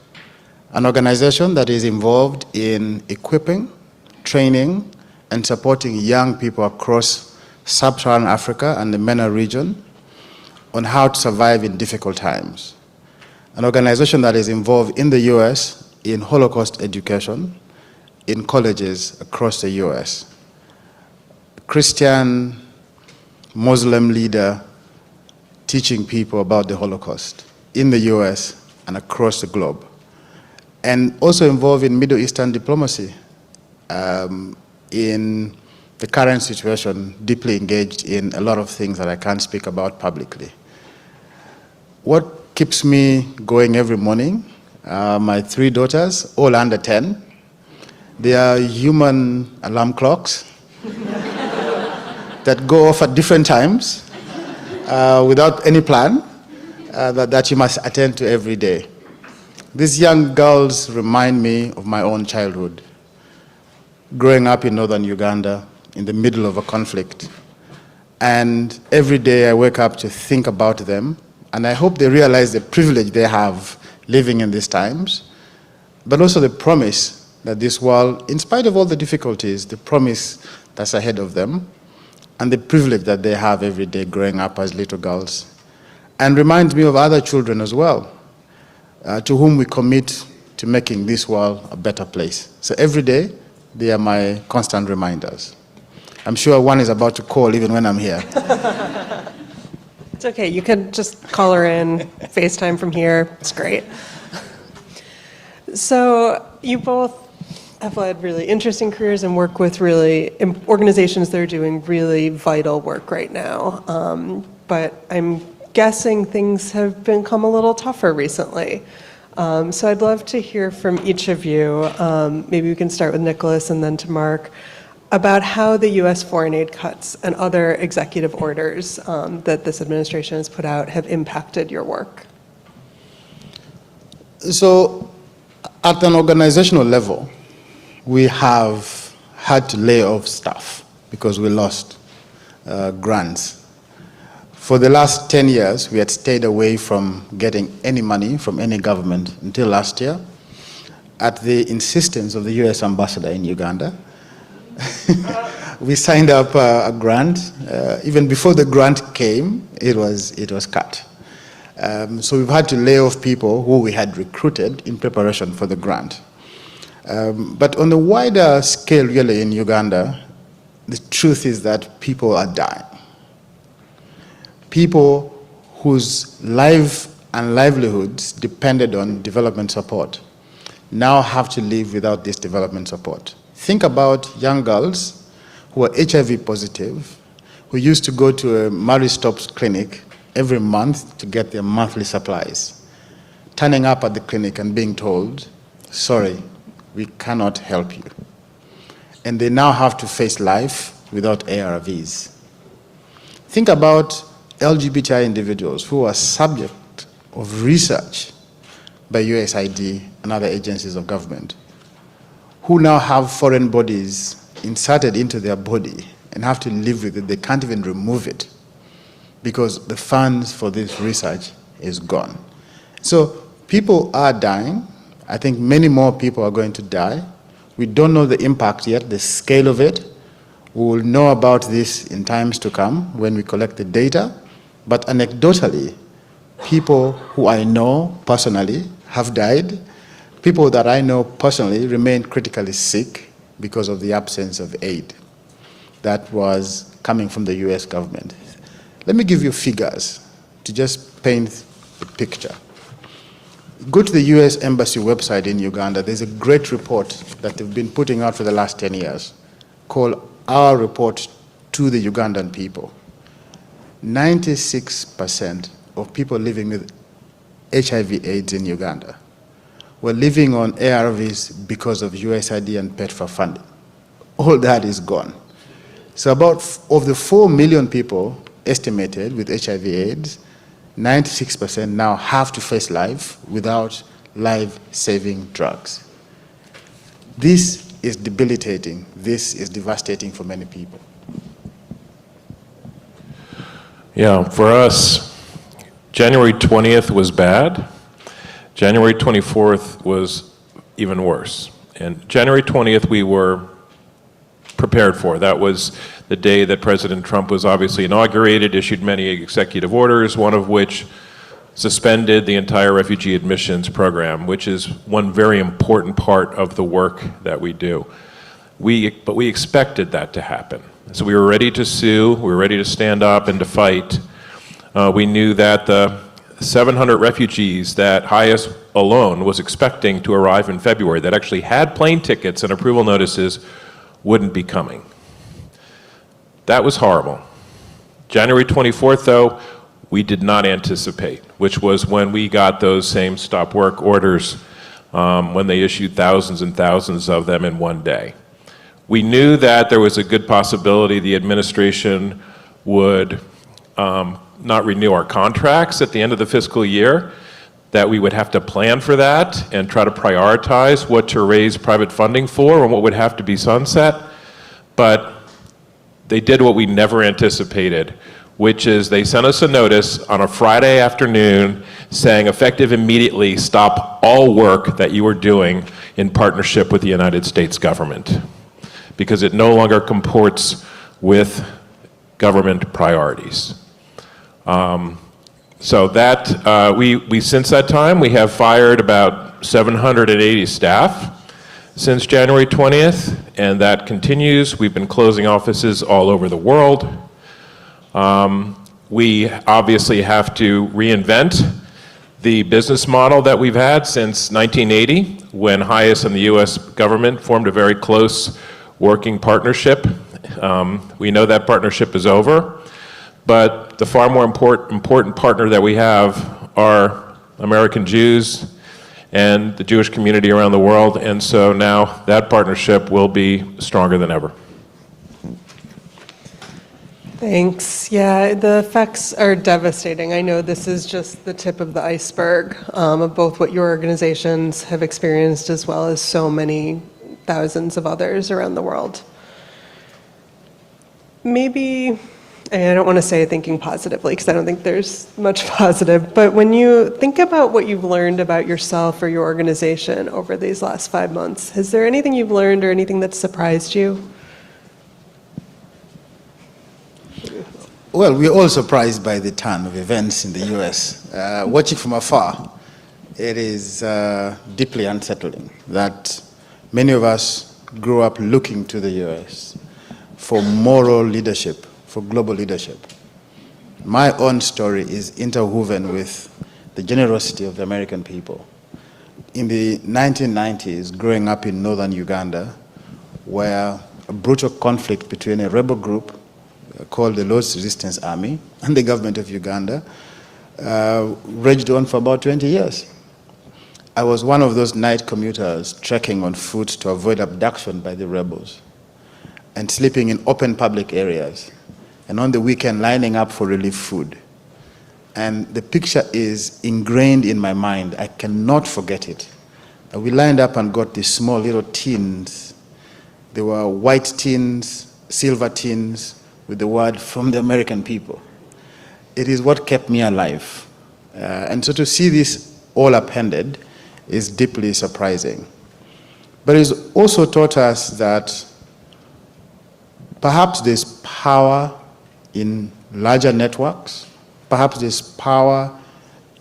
an organization that is involved in equipping, training, and supporting young people across sub-Saharan Africa and the MENA region on how to survive in difficult times. An organization that is involved in the US in Holocaust education in colleges across the US. Christian, Muslim leader teaching people about the Holocaust in the US and across the globe. And also involved in Middle Eastern diplomacy in the current situation, deeply engaged in a lot of things that I can't speak about publicly. What keeps me going every morning? My 3 daughters, all under 10. They are human alarm clocks that go off at different times without any plan that you must attend to every day. These young girls remind me of my own childhood, growing up in northern Uganda in the middle of a conflict. And every day I wake up to think about them, and I hope they realize the privilege they have living in these times, but also the promise that this world, in spite of all the difficulties, the promise that's ahead of them, and the privilege that they have every day growing up as little girls. And reminds me of other children as well, to whom we commit to making this world a better place. So every day, they are my constant reminders. I'm sure one is about to call even when I'm here. It's okay. You can just call her in, FaceTime from here. It's great. So you both have led really interesting careers and work with really organizations that are doing really vital work right now. But I'm guessing things have become a little tougher recently. So I'd love to hear from each of you. Maybe we can start with Nicholas and then to Mark, about how the U.S. foreign aid cuts and other executive orders that this administration has put out have impacted your work. So at an organizational level, we have had to lay off staff because we lost grants. For the last 10 years, we had stayed away from getting any money from any government until last year, at the insistence of the U.S. ambassador in Uganda. We signed up a grant. Even before the grant came, it was cut. So we've had to lay off people who we had recruited in preparation for the grant. But on the wider scale, really, in Uganda, the truth is that people are dying. People whose life and livelihoods depended on development support now have to live without this development support. Think about young girls who are HIV positive, who used to go to a Marie Stopes clinic every month to get their monthly supplies, turning up at the clinic and being told, sorry, we cannot help you. And they now have to face life without ARVs. Think about LGBTI individuals who are subject of research by USAID and other agencies of government, who now have foreign bodies inserted into their body and have to live with it. They can't even remove it because the funds for this research is gone. So people are dying. I think many more people are going to die. We don't know the impact yet, the scale of it. We will know about this in times to come when we collect the data. But anecdotally, people who I know personally have died. People that I know personally remain critically sick because of the absence of aid that was coming from the US government. Let me give you figures to just paint the picture. Go to the US Embassy website in Uganda. There's a great report that they've been putting out for the last 10 years called Our Report to the Ugandan People. 96% of people living with HIV/AIDS in Uganda were living on ARVs because of USAID and PEPFAR funding. All that is gone. So of the 4 million people estimated with HIV/AIDS, 96% now have to face life without life-saving drugs. This is debilitating. This is devastating for many people. Yeah, for us, January 20th was bad. January 24th was even worse. And January 20th we were prepared for. That was the day that President Trump was obviously inaugurated, issued many executive orders, one of which suspended the entire refugee admissions program, which is one very important part of the work that we do. But we expected that to happen. So we were ready to sue, we were ready to stand up and to fight. We knew that the 700 refugees that HIAS alone was expecting to arrive in February, that actually had plane tickets and approval notices, wouldn't be coming. That was horrible. January 24th, though, we did not anticipate, which was when we got those same stop work orders, when they issued thousands and thousands of them in one day. We knew that there was a good possibility the administration would not renew our contracts at the end of the fiscal year, that we would have to plan for that and try to prioritize what to raise private funding for and what would have to be sunset. But they did what we never anticipated, which is they sent us a notice on a Friday afternoon saying, effective immediately, stop all work that you are doing in partnership with the United States government, because it no longer comports with government priorities. So that, we since that time, we have fired about 780 staff since January 20th, and that continues. We've been closing offices all over the world. We obviously have to reinvent the business model that we've had since 1980, when HIAS and the US government formed a very close working partnership. We know that partnership is over, but the far more important partner that we have are American Jews and the Jewish community around the world, and so now that partnership will be stronger than ever. Thanks. Yeah, the effects are devastating. I know this is just the tip of the iceberg of both what your organizations have experienced as well as so many thousands of others around the world. Maybe, and I don't want to say thinking positively because I don't think there's much positive, but when you think about what you've learned about yourself or your organization over these last 5 months, is there anything you've learned or anything that surprised you? Well, we're all surprised by the turn of events in the US. Watching from afar, it is deeply unsettling that many of us grew up looking to the US for moral leadership, for global leadership. My own story is interwoven with the generosity of the American people. In the 1990s, growing up in northern Uganda, where a brutal conflict between a rebel group called the Lord's Resistance Army and the government of Uganda raged on for about 20 years. I was one of those night commuters trekking on foot to avoid abduction by the rebels and sleeping in open public areas, and on the weekend lining up for relief food. And the picture is ingrained in my mind. I cannot forget it. We lined up and got these small little tins. They were white tins, silver tins, with the word "from the American people." It is what kept me alive. And so to see this all appended is deeply surprising. But it's also taught us that perhaps there's power in larger networks, perhaps there's power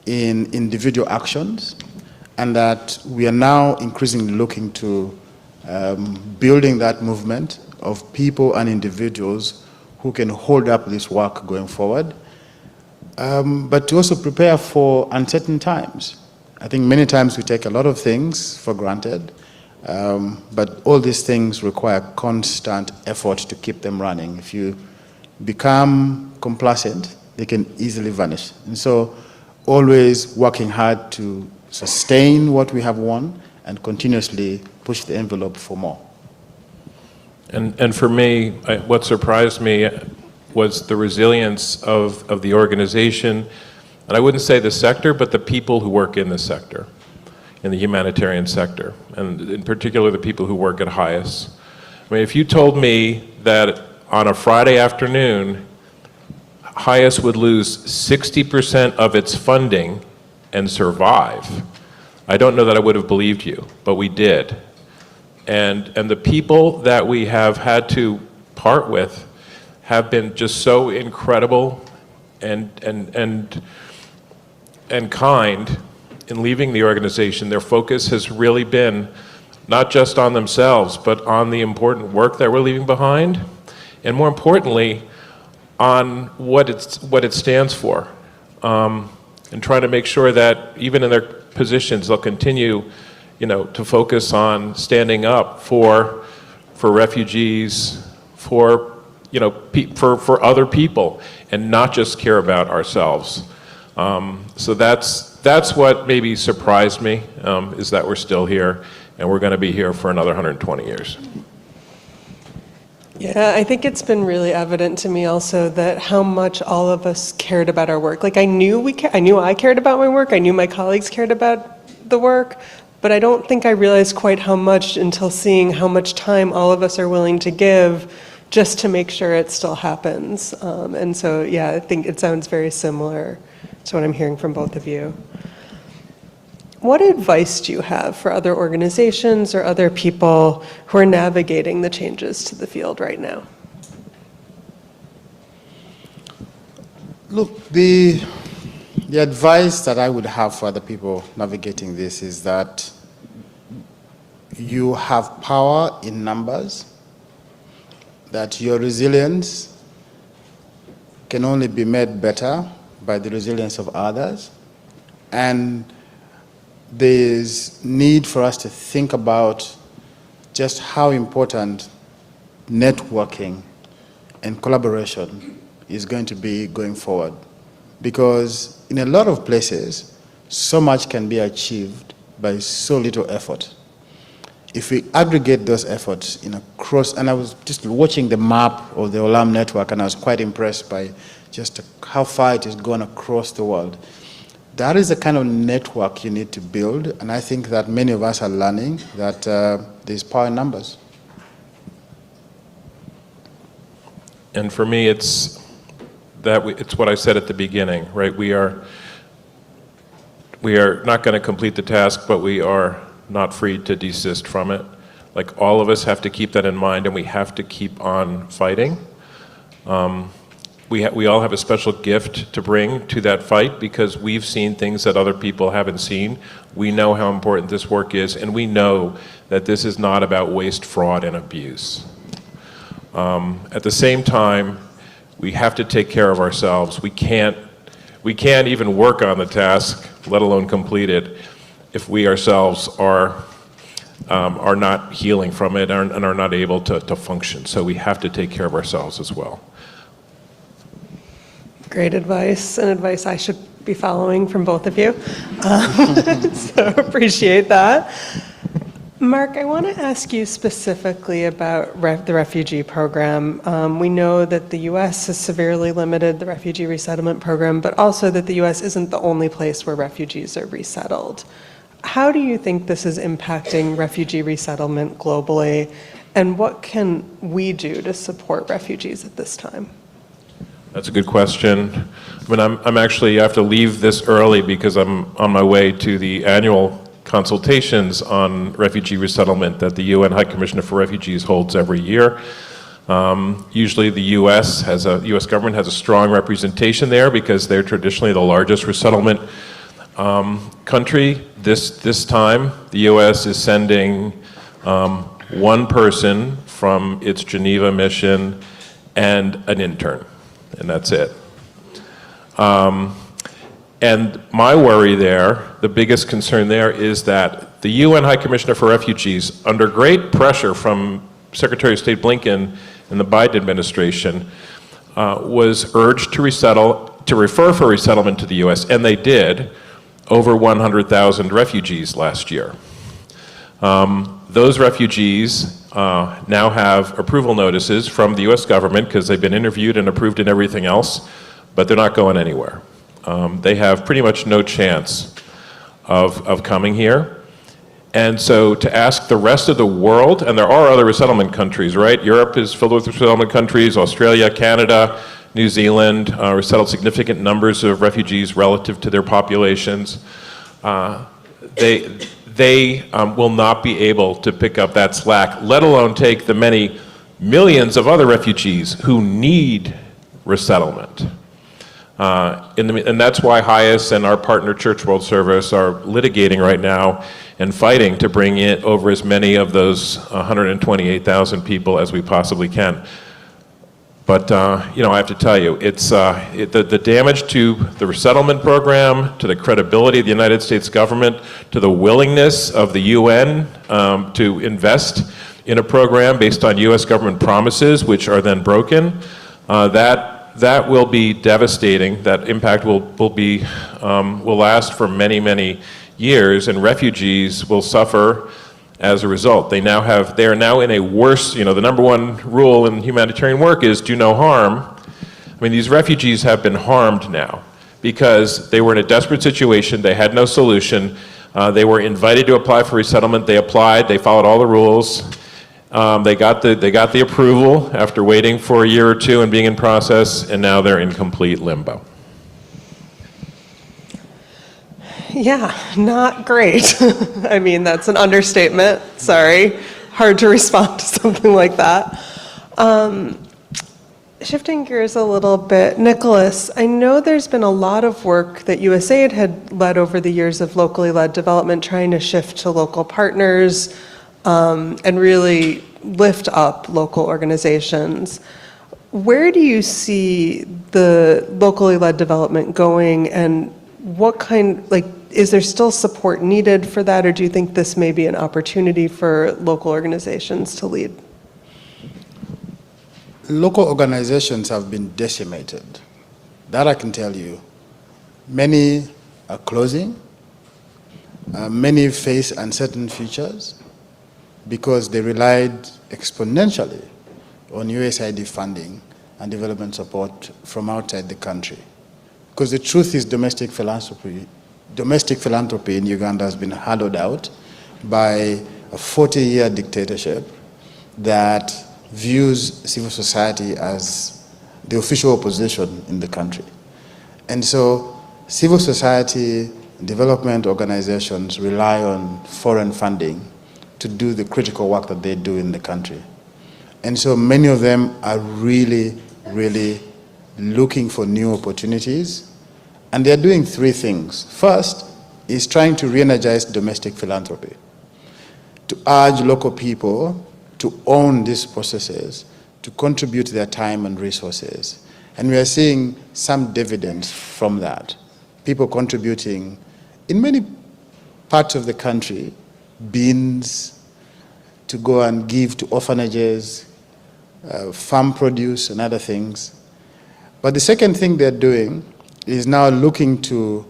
in individual actions, and that we are now increasingly looking to building that movement of people and individuals who can hold up this work going forward, but to also prepare for uncertain times. I think many times we take a lot of things for granted, but all these things require constant effort to keep them running. If you become complacent, they can easily vanish. And so always working hard to sustain what we have won and continuously push the envelope for more. And for me, what surprised me was the resilience of the organization, and I wouldn't say the sector, but the people who work in the sector, in the humanitarian sector, and in particular the people who work at HIAS. I mean, if you told me that on a Friday afternoon, HIAS would lose 60% of its funding and survive, I don't know that I would have believed you, but we did. And the people that we have had to part with have been just so incredible and kind in leaving the organization. Their focus has really been not just on themselves, but on the important work that we're leaving behind, and more importantly, on what it stands for, and trying to make sure that even in their positions, they'll continue to focus on standing up for refugees, for other people, and not just care about ourselves. So that's what maybe surprised me, is that we're still here, and we're going to be here for another 120 years. Yeah, I think it's been really evident to me also that how much all of us cared about our work. Like I knew I cared about my work. I knew my colleagues cared about the work. But I don't think I realized quite how much until seeing how much time all of us are willing to give just to make sure it still happens. And so, yeah, I think it sounds very similar to what I'm hearing from both of you. What advice do you have for other organizations or other people who are navigating the changes to the field right now? Look, the advice that I would have for other people navigating this is that you have power in numbers, that your resilience can only be made better by the resilience of others, and there's need for us to think about just how important networking and collaboration is going to be going forward. Because in a lot of places, so much can be achieved by so little effort. If we aggregate those efforts in across, and I was just watching the map of the Olam network, and I was quite impressed by just how far it has gone across the world. That is the kind of network you need to build, and I think that many of us are learning that there's power in numbers. And for me, it's what I said at the beginning, right? We are not going to complete the task, but we are not free to desist from it. Like, all of us have to keep that in mind, and we have to keep on fighting. We all have a special gift to bring to that fight because we've seen things that other people haven't seen. We know how important this work is, and we know that this is not about waste, fraud, and abuse. At the same time, we have to take care of ourselves. We can't even work on the task, let alone complete it, if we ourselves are not healing from it and are not able to function. So we have to take care of ourselves as well. Great advice, and advice I should be following from both of you. So appreciate that. Mark, I want to ask you specifically about the refugee program. We know that the U.S. has severely limited the refugee resettlement program, but also that the U.S. isn't the only place where refugees are resettled. How do you think this is impacting refugee resettlement globally, and what can we do to support refugees at this time? That's a good question. I mean, I'm actually, I have to leave this early because I'm on my way to the annual consultations on refugee resettlement that the UN High Commissioner for Refugees holds every year. Usually the U.S. government has a strong representation there because they're traditionally the largest resettlement country. This time, the U.S. is sending one person from its Geneva mission and an intern, and that's it. And my worry there, the biggest concern there, is that the UN High Commissioner for Refugees, under great pressure from Secretary of State Blinken and the Biden administration, was urged to refer for resettlement to the U.S., and they did, over 100,000 refugees last year. Those refugees now have approval notices from the U.S. government because they've been interviewed and approved and everything else, but they're not going anywhere. They have pretty much no chance of coming here. And so to ask the rest of the world, and there are other resettlement countries, right? Europe is filled with resettlement countries, Australia, Canada, New Zealand resettled significant numbers of refugees relative to their populations. They will not be able to pick up that slack, let alone take the many millions of other refugees who need resettlement. And that's why HIAS and our partner Church World Service are litigating right now and fighting to bring in over as many of those 128,000 people as we possibly can. But I have to tell you, it's the damage to the resettlement program, to the credibility of the United States government, to the willingness of the UN to invest in a program based on U.S. government promises, which are then broken. That will be devastating. That impact will last for many, many years, and refugees will suffer as a result. They are now in a worse, the number one rule in humanitarian work is do no harm. I mean, these refugees have been harmed now because they were in a desperate situation, they had no solution, they were invited to apply for resettlement, they applied, they followed all the rules, they got the approval after waiting for a year or two and being in process, and now they're in complete limbo. Yeah, not great. I mean, that's an understatement. Sorry. Hard to respond to something like that. Shifting gears a little bit, Nicholas, I know there's been a lot of work that USAID had led over the years of locally led development, trying to shift to local partners, and really lift up local organizations. Where do you see the locally led development going, and what kind, like, is there still support needed for that, or do you think this may be an opportunity for local organizations to lead? Local organizations have been decimated. That I can tell you. Many are closing. Many face uncertain futures because they relied exponentially on USAID funding and development support from outside the country. Because the truth is domestic philanthropy in Uganda has been hollowed out by a 40-year dictatorship that views civil society as the official opposition in the country. And so civil society development organizations rely on foreign funding to do the critical work that they do in the country. And so many of them are really, really looking for new opportunities. And they're doing three things. First is trying to re-energize domestic philanthropy, to urge local people to own these processes, to contribute their time and resources. And we are seeing some dividends from that. People contributing in many parts of the country, beans to go and give to orphanages, farm produce and other things. But the second thing they're doing is now looking to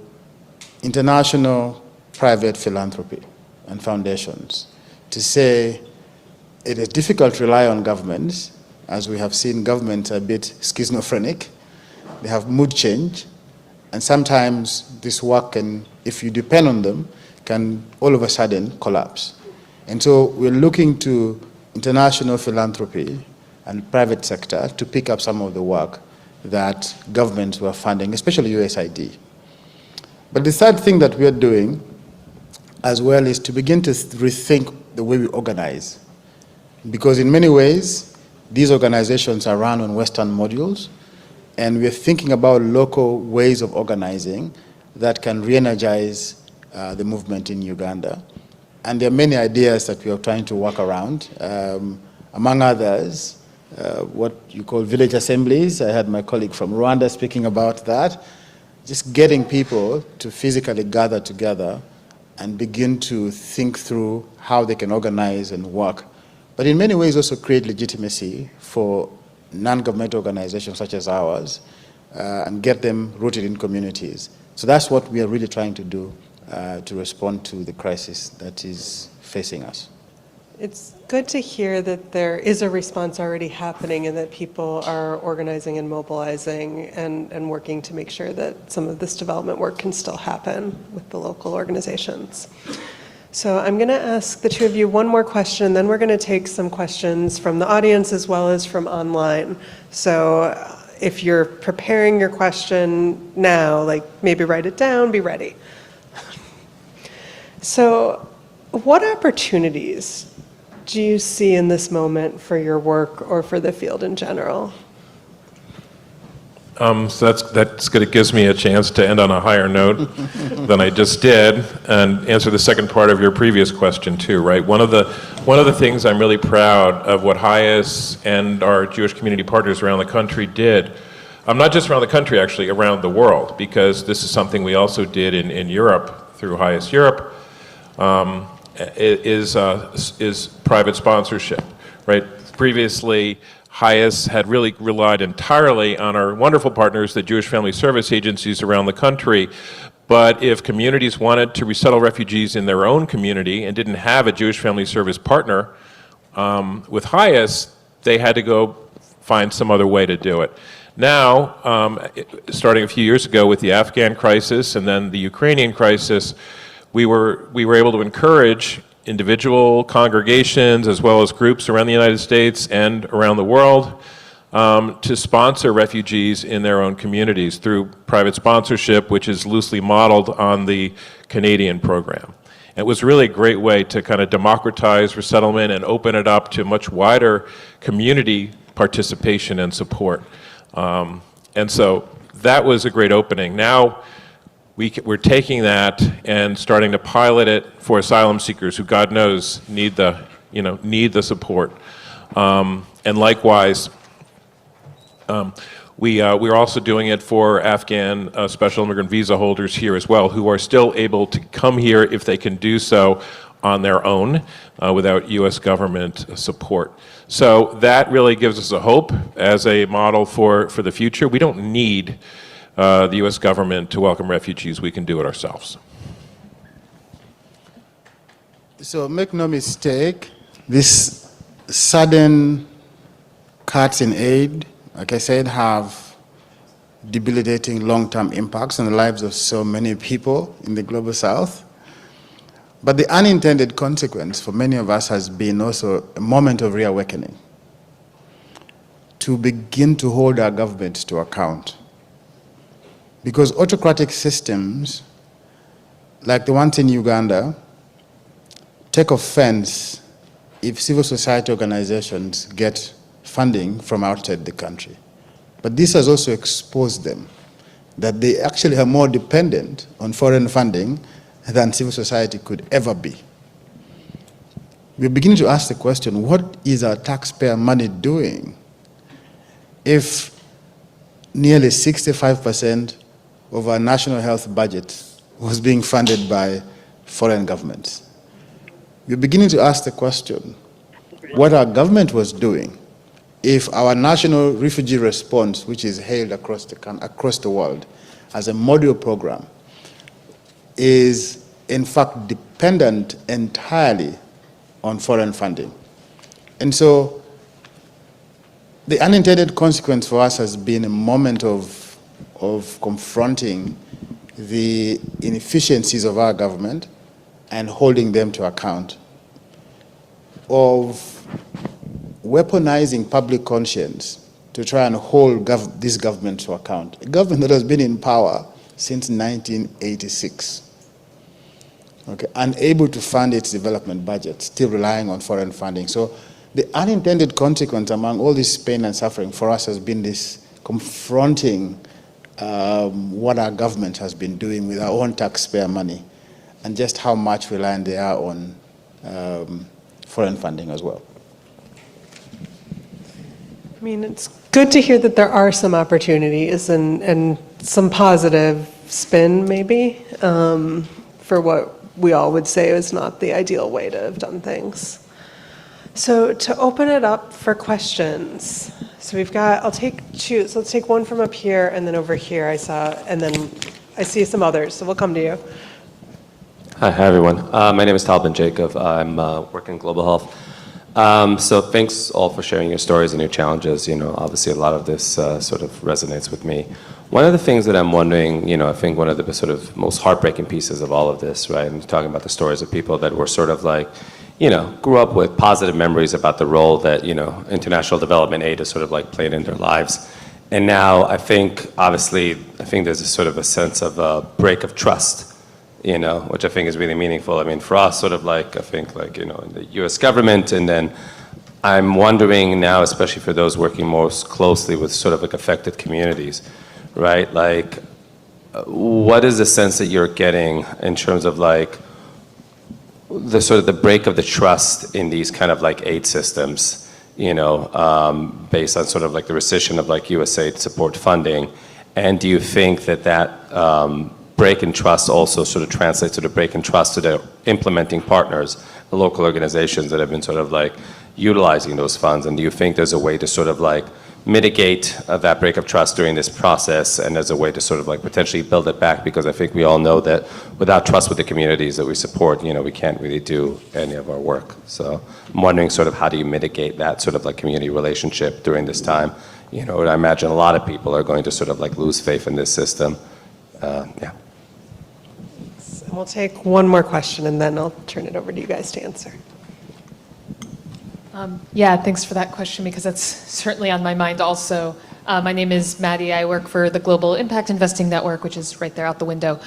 international private philanthropy and foundations to say it is difficult to rely on governments, as we have seen governments are a bit schizophrenic. They have mood change, and sometimes this work can, if you depend on them, can all of a sudden collapse. And so we're looking to international philanthropy and private sector to pick up some of the work that governments were funding, especially USAID. But the third thing that we're doing as well is to begin to rethink the way we organize. Because in many ways, these organizations are run on Western modules, and we're thinking about local ways of organizing that can re-energize the movement in Uganda. And there are many ideas that we are trying to work around. Among others, what you call village assemblies. I had my colleague from Rwanda speaking about that. Just getting people to physically gather together and begin to think through how they can organize and work. But in many ways also create legitimacy for non-governmental organizations such as ours and get them rooted in communities. So that's what we are really trying to do to respond to the crisis that is facing us. It's good to hear that there is a response already happening and that people are organizing and mobilizing and working to make sure that some of this development work can still happen with the local organizations. So I'm going to ask the two of you one more question, then we're going to take some questions from the audience as well as from online. So if you're preparing your question now, like maybe write it down, be ready. So what opportunities do you see in this moment for your work or for the field in general? So that's good. It gives me a chance to end on a higher note than I just did, and answer the second part of your previous question too. Right. One of the things I'm really proud of what HIAS and our Jewish community partners around the country did. Not just around the country, actually around the world, because this is something we also did in Europe through HIAS Europe. Is private sponsorship, right? Previously, HIAS had really relied entirely on our wonderful partners, the Jewish Family Service agencies around the country. But if communities wanted to resettle refugees in their own community and didn't have a Jewish Family Service partner with HIAS, they had to go find some other way to do it. Now, starting a few years ago with the Afghan crisis and then the Ukrainian crisis, we were able to encourage individual congregations as well as groups around the United States and around the world to sponsor refugees in their own communities through private sponsorship, which is loosely modeled on the Canadian program. It was really a great way to kind of democratize resettlement and open it up to much wider community participation and support. And so that was a great opening. Now, we're taking that and starting to pilot it for asylum seekers who, God knows, need the need the support. And likewise, we're also doing it for Afghan special immigrant visa holders here as well, who are still able to come here if they can do so on their own without U.S. government support. So that really gives us a hope as a model for the future. We don't need the U.S. government to welcome refugees. We can do it ourselves. So make no mistake, this sudden cuts in aid, like I said, have debilitating long-term impacts on the lives of so many people in the global south. But the unintended consequence for many of us has been also a moment of reawakening to begin to hold our governments to account. Because autocratic systems, like the ones in Uganda, take offense if civil society organizations get funding from outside the country. But this has also exposed them that they actually are more dependent on foreign funding than civil society could ever be. We're beginning to ask the question, what is our taxpayer money doing if nearly 65% of our national health budget was being funded by foreign governments? We're beginning to ask the question, what our government was doing if our national refugee response, which is hailed across the world as a model program, is in fact dependent entirely on foreign funding. And so the unintended consequence for us has been a moment of confronting the inefficiencies of our government and holding them to account, of weaponizing public conscience to try and hold this government to account. A government that has been in power since 1986, okay, unable to fund its development budget, still relying on foreign funding. So the unintended consequence among all this pain and suffering for us has been this confronting what our government has been doing with our own taxpayer money and just how much reliant they are on foreign funding as well. I mean, it's good to hear that there are some opportunities and some positive spin, maybe, for what we all would say is not the ideal way to have done things. So to open it up for questions, so we've got, I'll take two, so let's take one from up here and then over here I saw, and then I see some others, so we'll come to you. Hi everyone. My name is Talbin Jacob. I'm working in global health. So thanks all for sharing your stories and your challenges. Obviously a lot of this sort of resonates with me. One of the things that I'm wondering, I think one of the sort of most heartbreaking pieces of all of this, right? I'm talking about the stories of people that were sort of like, grew up with positive memories about the role that, international development aid has sort of like played in their lives. And now I think there's a sort of a sense of a break of trust, which I think is really meaningful. I mean, for us, sort of like, I think like, in the US government, and then I'm wondering now, especially for those working most closely with sort of like affected communities, right? Like, what is the sense that you're getting in terms of like, the sort of the break of the trust in these kind of like aid systems, based on sort of like the rescission of like USAID support funding? And do you think that break in trust also sort of translates to the break in trust to the implementing partners, the local organizations that have been sort of like utilizing those funds? And do you think there's a way to sort of like mitigate that break of trust during this process, and as a way to sort of like potentially build it back? Because I think we all know that without trust with the communities that we support, we can't really do any of our work. So I'm wondering sort of how do you mitigate that sort of like community relationship during this time? I imagine a lot of people are going to sort of like lose faith in this system. Yeah. And we'll take one more question and then I'll turn it over to you guys to answer. Yeah, thanks for that question, because that's certainly on my mind also. My name is Maddie. I work for the Global Impact Investing Network, which is right there out the window.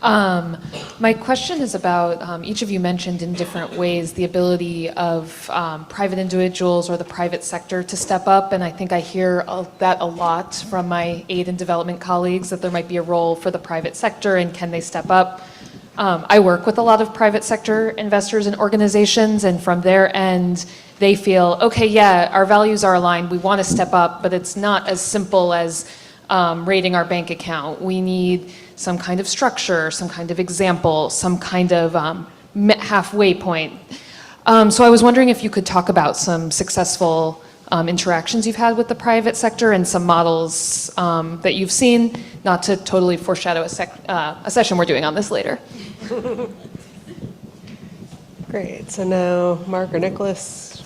My question is about, each of you mentioned in different ways the ability of private individuals or the private sector to step up, and I think I hear that a lot from my aid and development colleagues, that there might be a role for the private sector, and can they step up? I work with a lot of private sector investors and organizations, and from their end, they feel, okay, yeah, our values are aligned, we want to step up, but it's not as simple as rating our bank account. We need some kind of structure, some kind of example, some kind of halfway point. So I was wondering if you could talk about some successful interactions you've had with the private sector and some models that you've seen, not to totally foreshadow a session we're doing on this later. Great. So now, Mark or Nicholas?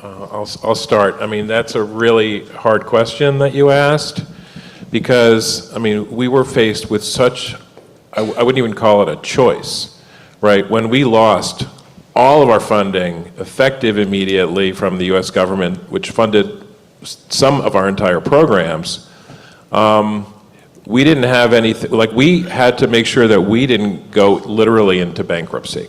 I'll start. I mean, that's a really hard question that you asked because, I mean, we were faced with such, I wouldn't even call it a choice, right? When we lost all of our funding effective immediately from the US government, which funded some of our entire programs, we didn't have anything, like we had to make sure that we didn't go literally into bankruptcy.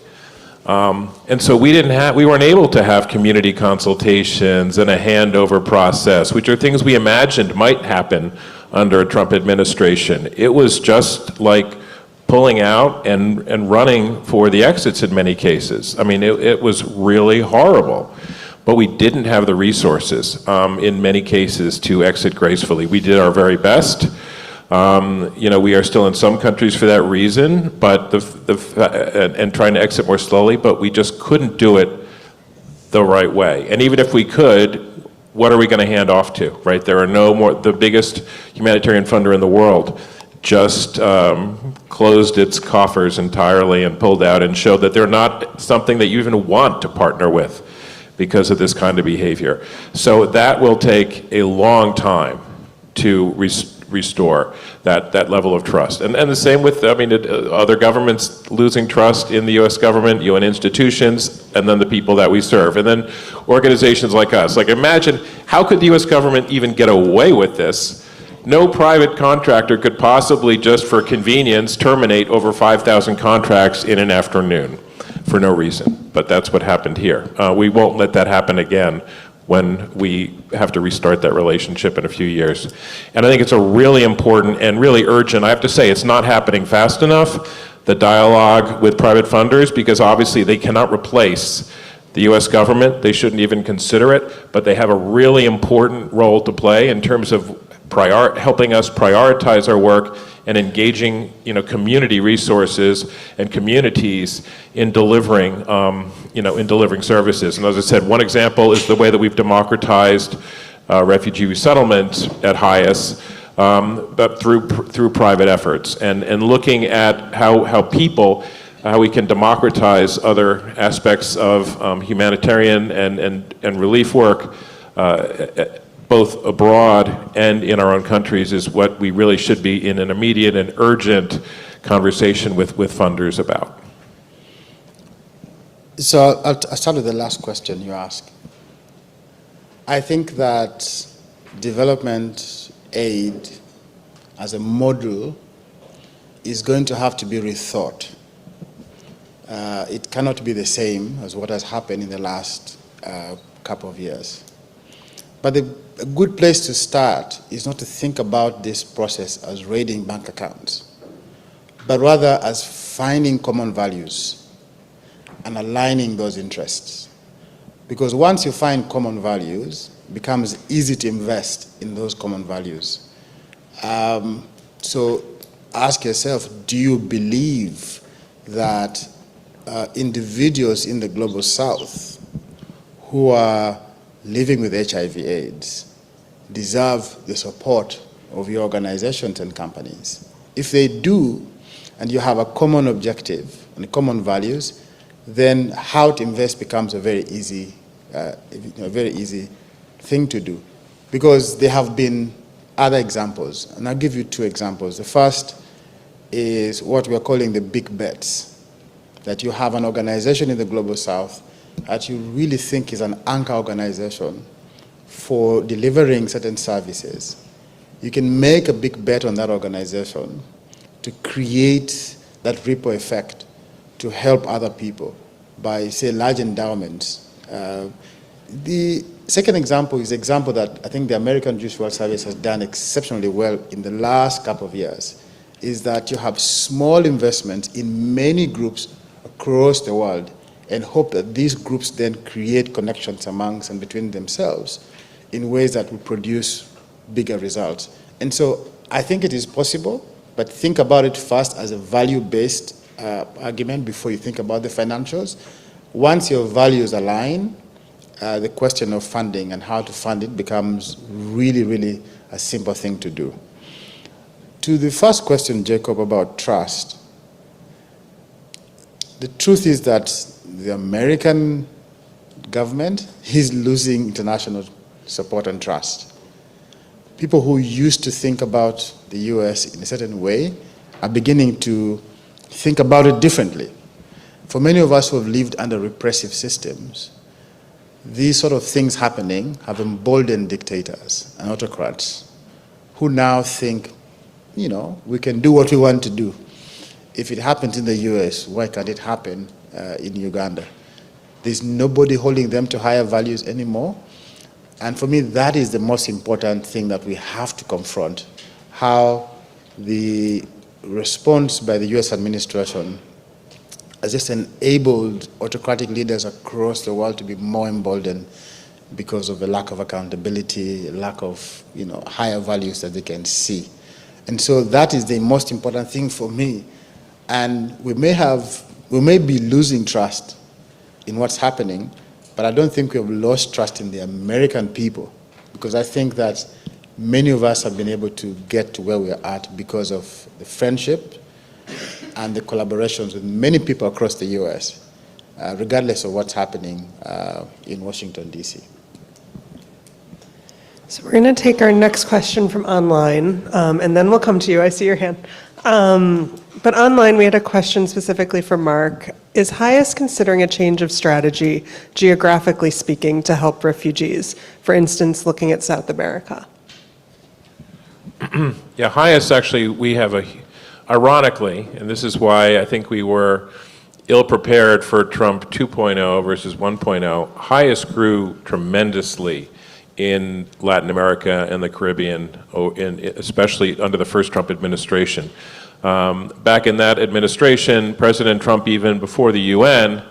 And so we weren't able to have community consultations and a handover process, which are things we imagined might happen under a Trump administration. It was just like pulling out and running for the exits in many cases. I mean, it was really horrible. But we didn't have the resources in many cases to exit gracefully. We did our very best. You know, we are still in some countries for that reason, but and trying to exit more slowly, but we just couldn't do it the right way. And even if we could, what are we going to hand off to, right? There are no more, the biggest humanitarian funder in the world just closed its coffers entirely and pulled out and showed that they're not something that you even want to partner with because of this kind of behavior. So that will take a long time to restore that level of trust. And the same with, I mean, other governments losing trust in the US government, UN institutions, and then the people that we serve. And then organizations like us. Like imagine, how could the US government even get away with this? No private contractor could possibly, just for convenience, terminate over 5,000 contracts in an afternoon for no reason. But that's what happened here. We won't let that happen again when we have to restart that relationship in a few years. And I think it's a really important and really urgent, I have to say, it's not happening fast enough, the dialogue with private funders, because obviously they cannot replace the US government. They shouldn't even consider it, but they have a really important role to play in terms of helping us prioritize our work and engaging, you know, community resources and communities in delivering, in delivering services. And as I said, one example is the way that we've democratized refugee resettlement at HIAS, but through private efforts, and looking at how we can democratize other aspects of humanitarian and relief work, both abroad and in our own countries, is what we really should be in an immediate and urgent conversation with funders about. So I'll start with the last question you asked. I think that development aid as a model is going to have to be rethought. It cannot be the same as what has happened in the last couple of years. But a good place to start is not to think about this process as raiding bank accounts, but rather as finding common values and aligning those interests. Because once you find common values, it becomes easy to invest in those common values. So ask yourself, do you believe that individuals in the global south who are living with HIV/AIDS deserve the support of your organizations and companies? If they do, and you have a common objective and common values, then how to invest becomes a very easy thing to do. Because there have been other examples, and I'll give you two examples. The first is what we are calling the big bets, that you have an organization in the global south that you really think is an anchor organization for delivering certain services. You can make a big bet on that organization to create that ripple effect to help other people by, say, large endowments. The second example is the example that I think the American Jewish World Service has done exceptionally well in the last couple of years, is that you have small investments in many groups across the world and hope that these groups then create connections amongst and between themselves in ways that will produce bigger results. And so I think it is possible, but think about it first as a value-based argument before you think about the financials. Once your values align, the question of funding and how to fund it becomes really, really a simple thing to do. To the first question, Jacob, about trust, the truth is that the American government is losing international support and trust. People who used to think about the US in a certain way are beginning to think about it differently. For many of us who have lived under repressive systems, these sort of things happening have emboldened dictators and autocrats who now think, you know, we can do what we want to do. If it happens in the US, why can't it happen in Uganda? There's nobody holding them to higher values anymore. And for me, that is the most important thing that we have to confront, how the response by the US administration has just enabled autocratic leaders across the world to be more emboldened because of the lack of accountability, lack of, you know, higher values that they can see. And so that is the most important thing for me. And we may be losing trust in what's happening, but I don't think we have lost trust in the American people, because I think that many of us have been able to get to where we are at because of the friendship and the collaborations with many people across the US, regardless of what's happening in Washington, D.C. So we're going to take our next question from online, and then we'll come to you. I see your hand. But online, we had a question specifically for Mark. Is HIAS considering a change of strategy, geographically speaking, to help refugees? For instance, looking at South America. Yeah, HIAS actually, we have ironically, and this is why I think we were ill-prepared for Trump 2.0 versus 1.0, HIAS grew tremendously in Latin America and the Caribbean, especially under the first Trump administration. Back in that administration, President Trump, even before the UN,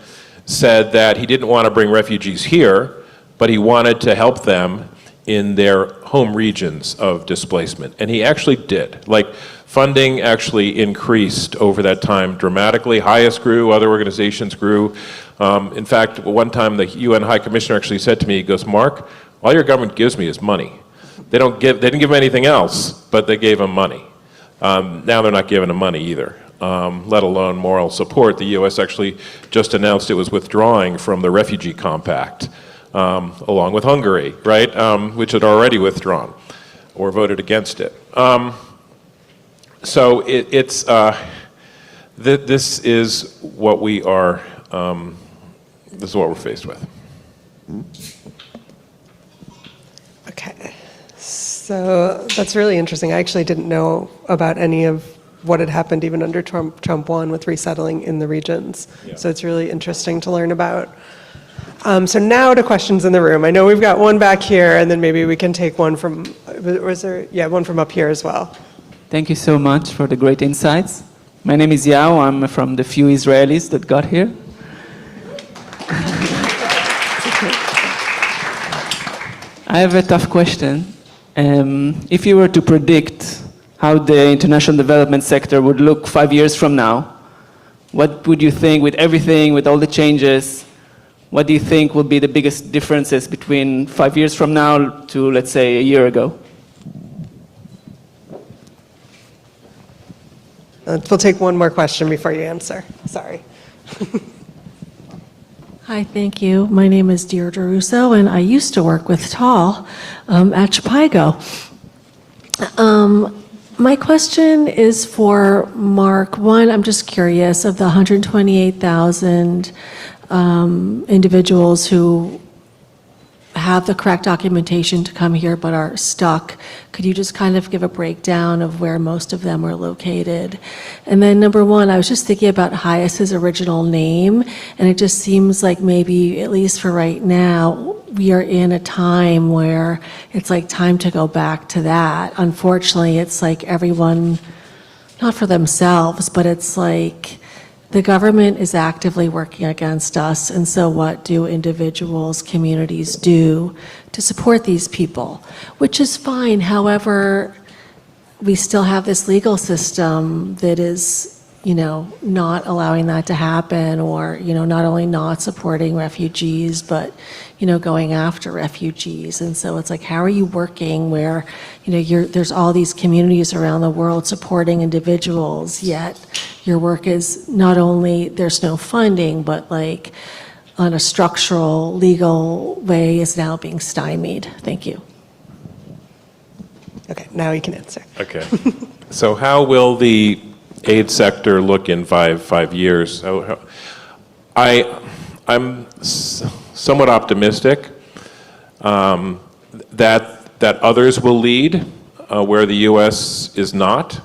said that he didn't want to bring refugees here, but he wanted to help them in their home regions of displacement. And he actually did. Like, funding actually increased over that time dramatically. HIAS grew, other organizations grew. In fact, one time the UN High Commissioner actually said to me, he goes, Mark, all your government gives me is money. They didn't give him anything else, but they gave him money. Now they're not giving him money either, let alone moral support. The U.S. actually just announced it was withdrawing from the refugee compact, along with Hungary, right, which had already withdrawn or voted against it. So this is what we are, this is what we're faced with. Okay. So that's really interesting. I actually didn't know about any of what had happened even under Trump 1 with resettling in the regions. Yeah. So it's really interesting to learn about. So now to questions in the room. I know we've got one back here, and then maybe we can take one from, one from up here as well. Thank you so much for the great insights. My name is Yao. I'm from the few Israelis that got here. I have a tough question. If you were to predict how the international development sector would look 5 years from now, what would you think, with everything, with all the changes, what do you think will be the biggest differences between 5 years from now to, let's say, a year ago? We'll take one more question before you answer. Sorry. Hi, thank you. My name is Deirdre Russo, and I used to work with Tal at Chicago. My question is for Mark. One, I'm just curious, of the 128,000 individuals who have the correct documentation to come here but are stuck, could you just kind of give a breakdown of where most of them are located? And then number one, I was just thinking about HIAS's original name, and it just seems like maybe, at least for right now, we are in a time where it's like time to go back to that. Unfortunately, it's like everyone not for themselves, but it's like the government is actively working against us, and so what do individuals, communities do to support these people? Which is fine, however, we still have this legal system that is, not allowing that to happen, or, not only not supporting refugees, but, going after refugees. And so it's like, how are you working where, there's all these communities around the world supporting individuals, yet your work is not only, there's no funding, but like on a structural, legal way is now being stymied. Thank you. Okay, now you can answer. Okay. So how will the aid sector look in five years? I'm somewhat optimistic that others will lead where the U.S. is not.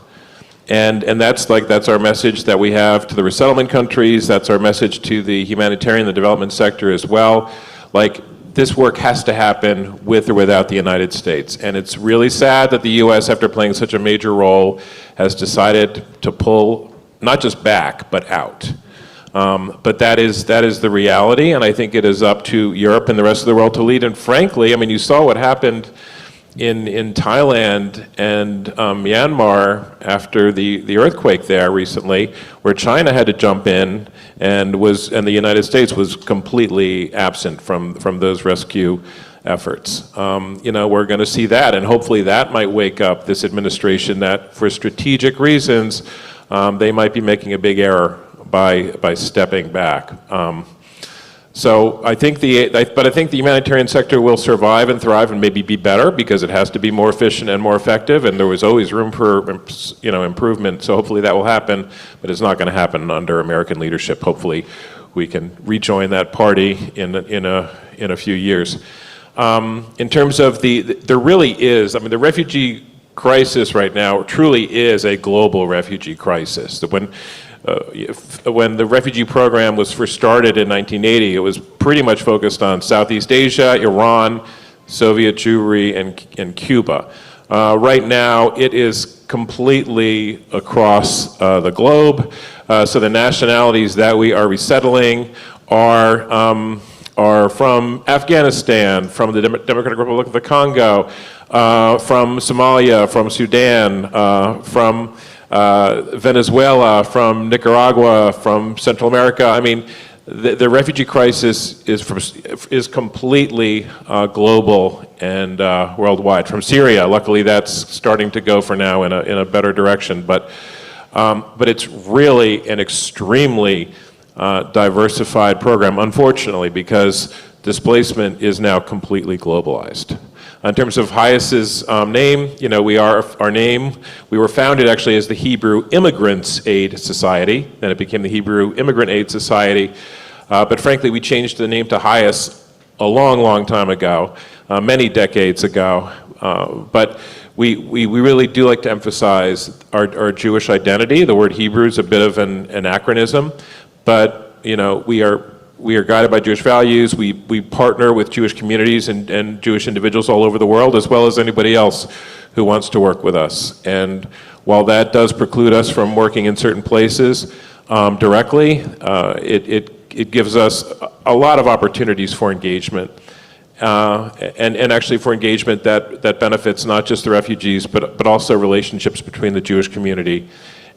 And that's our message that we have to the resettlement countries. That's our message to the humanitarian, the development sector as well. Like, this work has to happen with or without the United States. And it's really sad that the U.S., after playing such a major role, has decided to pull not just back, but out. But that is the reality, and I think it is up to Europe and the rest of the world to lead. And frankly, I mean, you saw what happened in Thailand and Myanmar after the earthquake there recently, where China had to jump in and the United States was completely absent from those rescue efforts. We're going to see that, and hopefully that might wake up this administration that, for strategic reasons, they might be making a big error by stepping back. So I think the humanitarian sector will survive and thrive and maybe be better because it has to be more efficient and more effective, and there was always room for improvement. So hopefully that will happen, but it's not going to happen under American leadership. Hopefully we can rejoin that party in a few years. In terms of there really is, I mean, the refugee crisis right now truly is a global refugee crisis. When the refugee program was first started in 1980, it was pretty much focused on Southeast Asia, Iran, Soviet Jewry, and Cuba. Right now, it is completely across the globe. So the nationalities that we are resettling are from Afghanistan, from the Democratic Republic of the Congo, from Somalia, from Sudan, from Venezuela, from Nicaragua, from Central America. I mean, the refugee crisis is completely global and worldwide. From Syria, luckily that's starting to go for now in a better direction, but it's really an extremely diversified program, unfortunately, because displacement is now completely globalized. In terms of HIAS's name, we were founded actually as the Hebrew Immigrants Aid Society, then it became the Hebrew Immigrant Aid Society, but frankly we changed the name to HIAS a long, long time ago, many decades ago, but we really do like to emphasize our Jewish identity. The word Hebrew is a bit of an anachronism, but we are guided by Jewish values. We partner with Jewish communities and Jewish individuals all over the world, as well as anybody else who wants to work with us. And while that does preclude us from working in certain places directly, it gives us a lot of opportunities for engagement, and actually for engagement that benefits not just the refugees, but also relationships between the Jewish community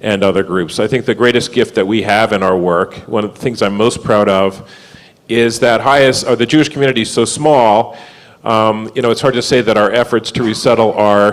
and other groups. I think the greatest gift that we have in our work, one of the things I'm most proud of, is that the Jewish community is so small, it's hard to say that our efforts to resettle are,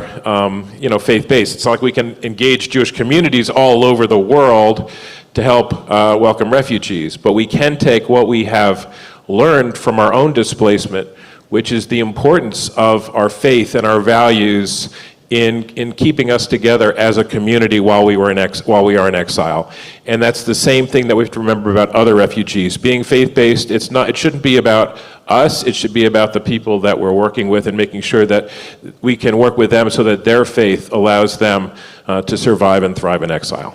faith-based. It's not like we can engage Jewish communities all over the world to help welcome refugees, but we can take what we have learned from our own displacement, which is the importance of our faith and our values in keeping us together as a community while we are in exile. And that's the same thing that we have to remember about other refugees. Being faith-based, it shouldn't be about us, it should be about the people that we're working with and making sure that we can work with them so that their faith allows them to survive and thrive in exile.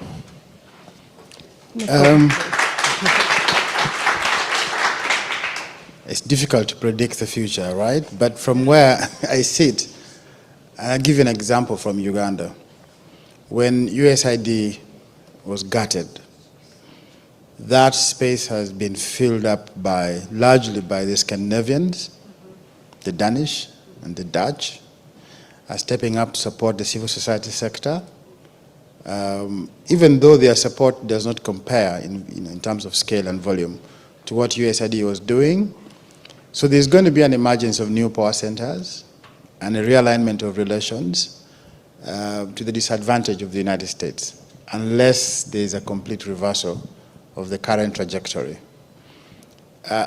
It's difficult to predict the future, right? But from where I sit, I'll give you an example from Uganda. when USAID was gutted, that space has been filled up largely by the Scandinavians, the Danish and the Dutch, are stepping up to support the civil society sector, even though their support does not compare in terms of scale and volume to what USAID was doing. So there's going to be an emergence of new power centers and a realignment of relations to the disadvantage of the United States, unless there's a complete reversal of the current trajectory.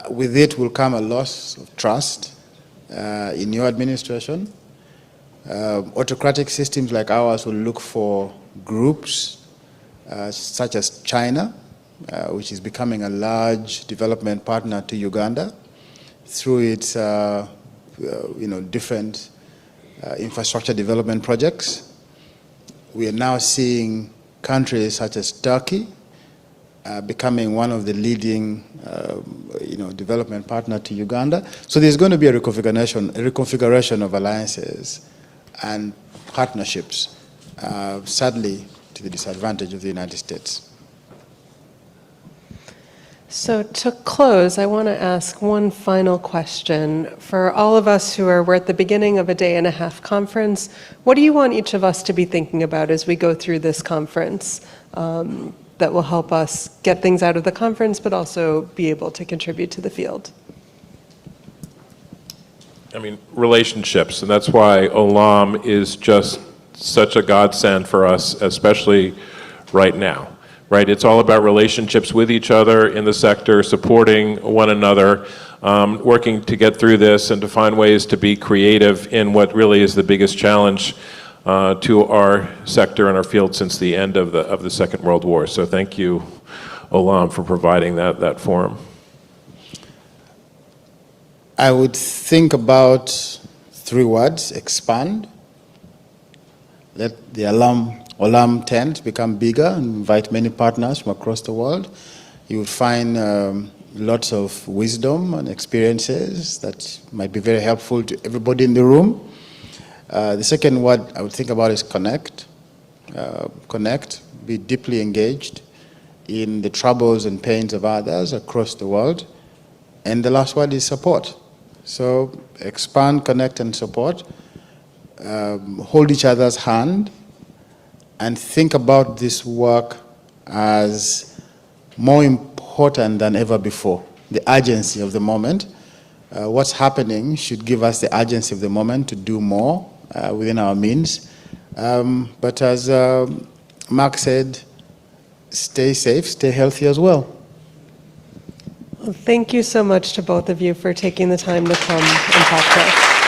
With it will come a loss of trust in your administration. Autocratic systems like ours will look for groups such as China, which is becoming a large development partner to Uganda through its different infrastructure development projects. We are now seeing countries such as Turkey becoming one of the leading development partner to Uganda. So there's going to be a reconfiguration of alliances and partnerships, sadly to the disadvantage of the United States. So to close, I want to ask one final question. For all of us we're at the beginning of a day-and-a-half conference, what do you want each of us to be thinking about as we go through this conference that will help us get things out of the conference, but also be able to contribute to the field? I mean, relationships, and that's why Olam is just such a godsend for us, especially right now. Right, it's all about relationships with each other in the sector, supporting one another, working to get through this and to find ways to be creative in what really is the biggest challenge to our sector and our field since the end of the Second World War. So thank you, Olam, for providing that forum. I would think about 3 words: expand. Let the Olam tent become bigger and invite many partners from across the world. You would find lots of wisdom and experiences that might be very helpful to everybody in the room. The second word I would think about is connect. Connect, be deeply engaged in the troubles and pains of others across the world. And the last word is support. So expand, connect, and support. Hold each other's hand and think about this work as more important than ever before. The urgency of the moment. What's happening should give us the urgency of the moment to do more within our means. But as Mark said, stay safe, stay healthy as well. Well, thank you so much to both of you for taking the time to come and talk to us.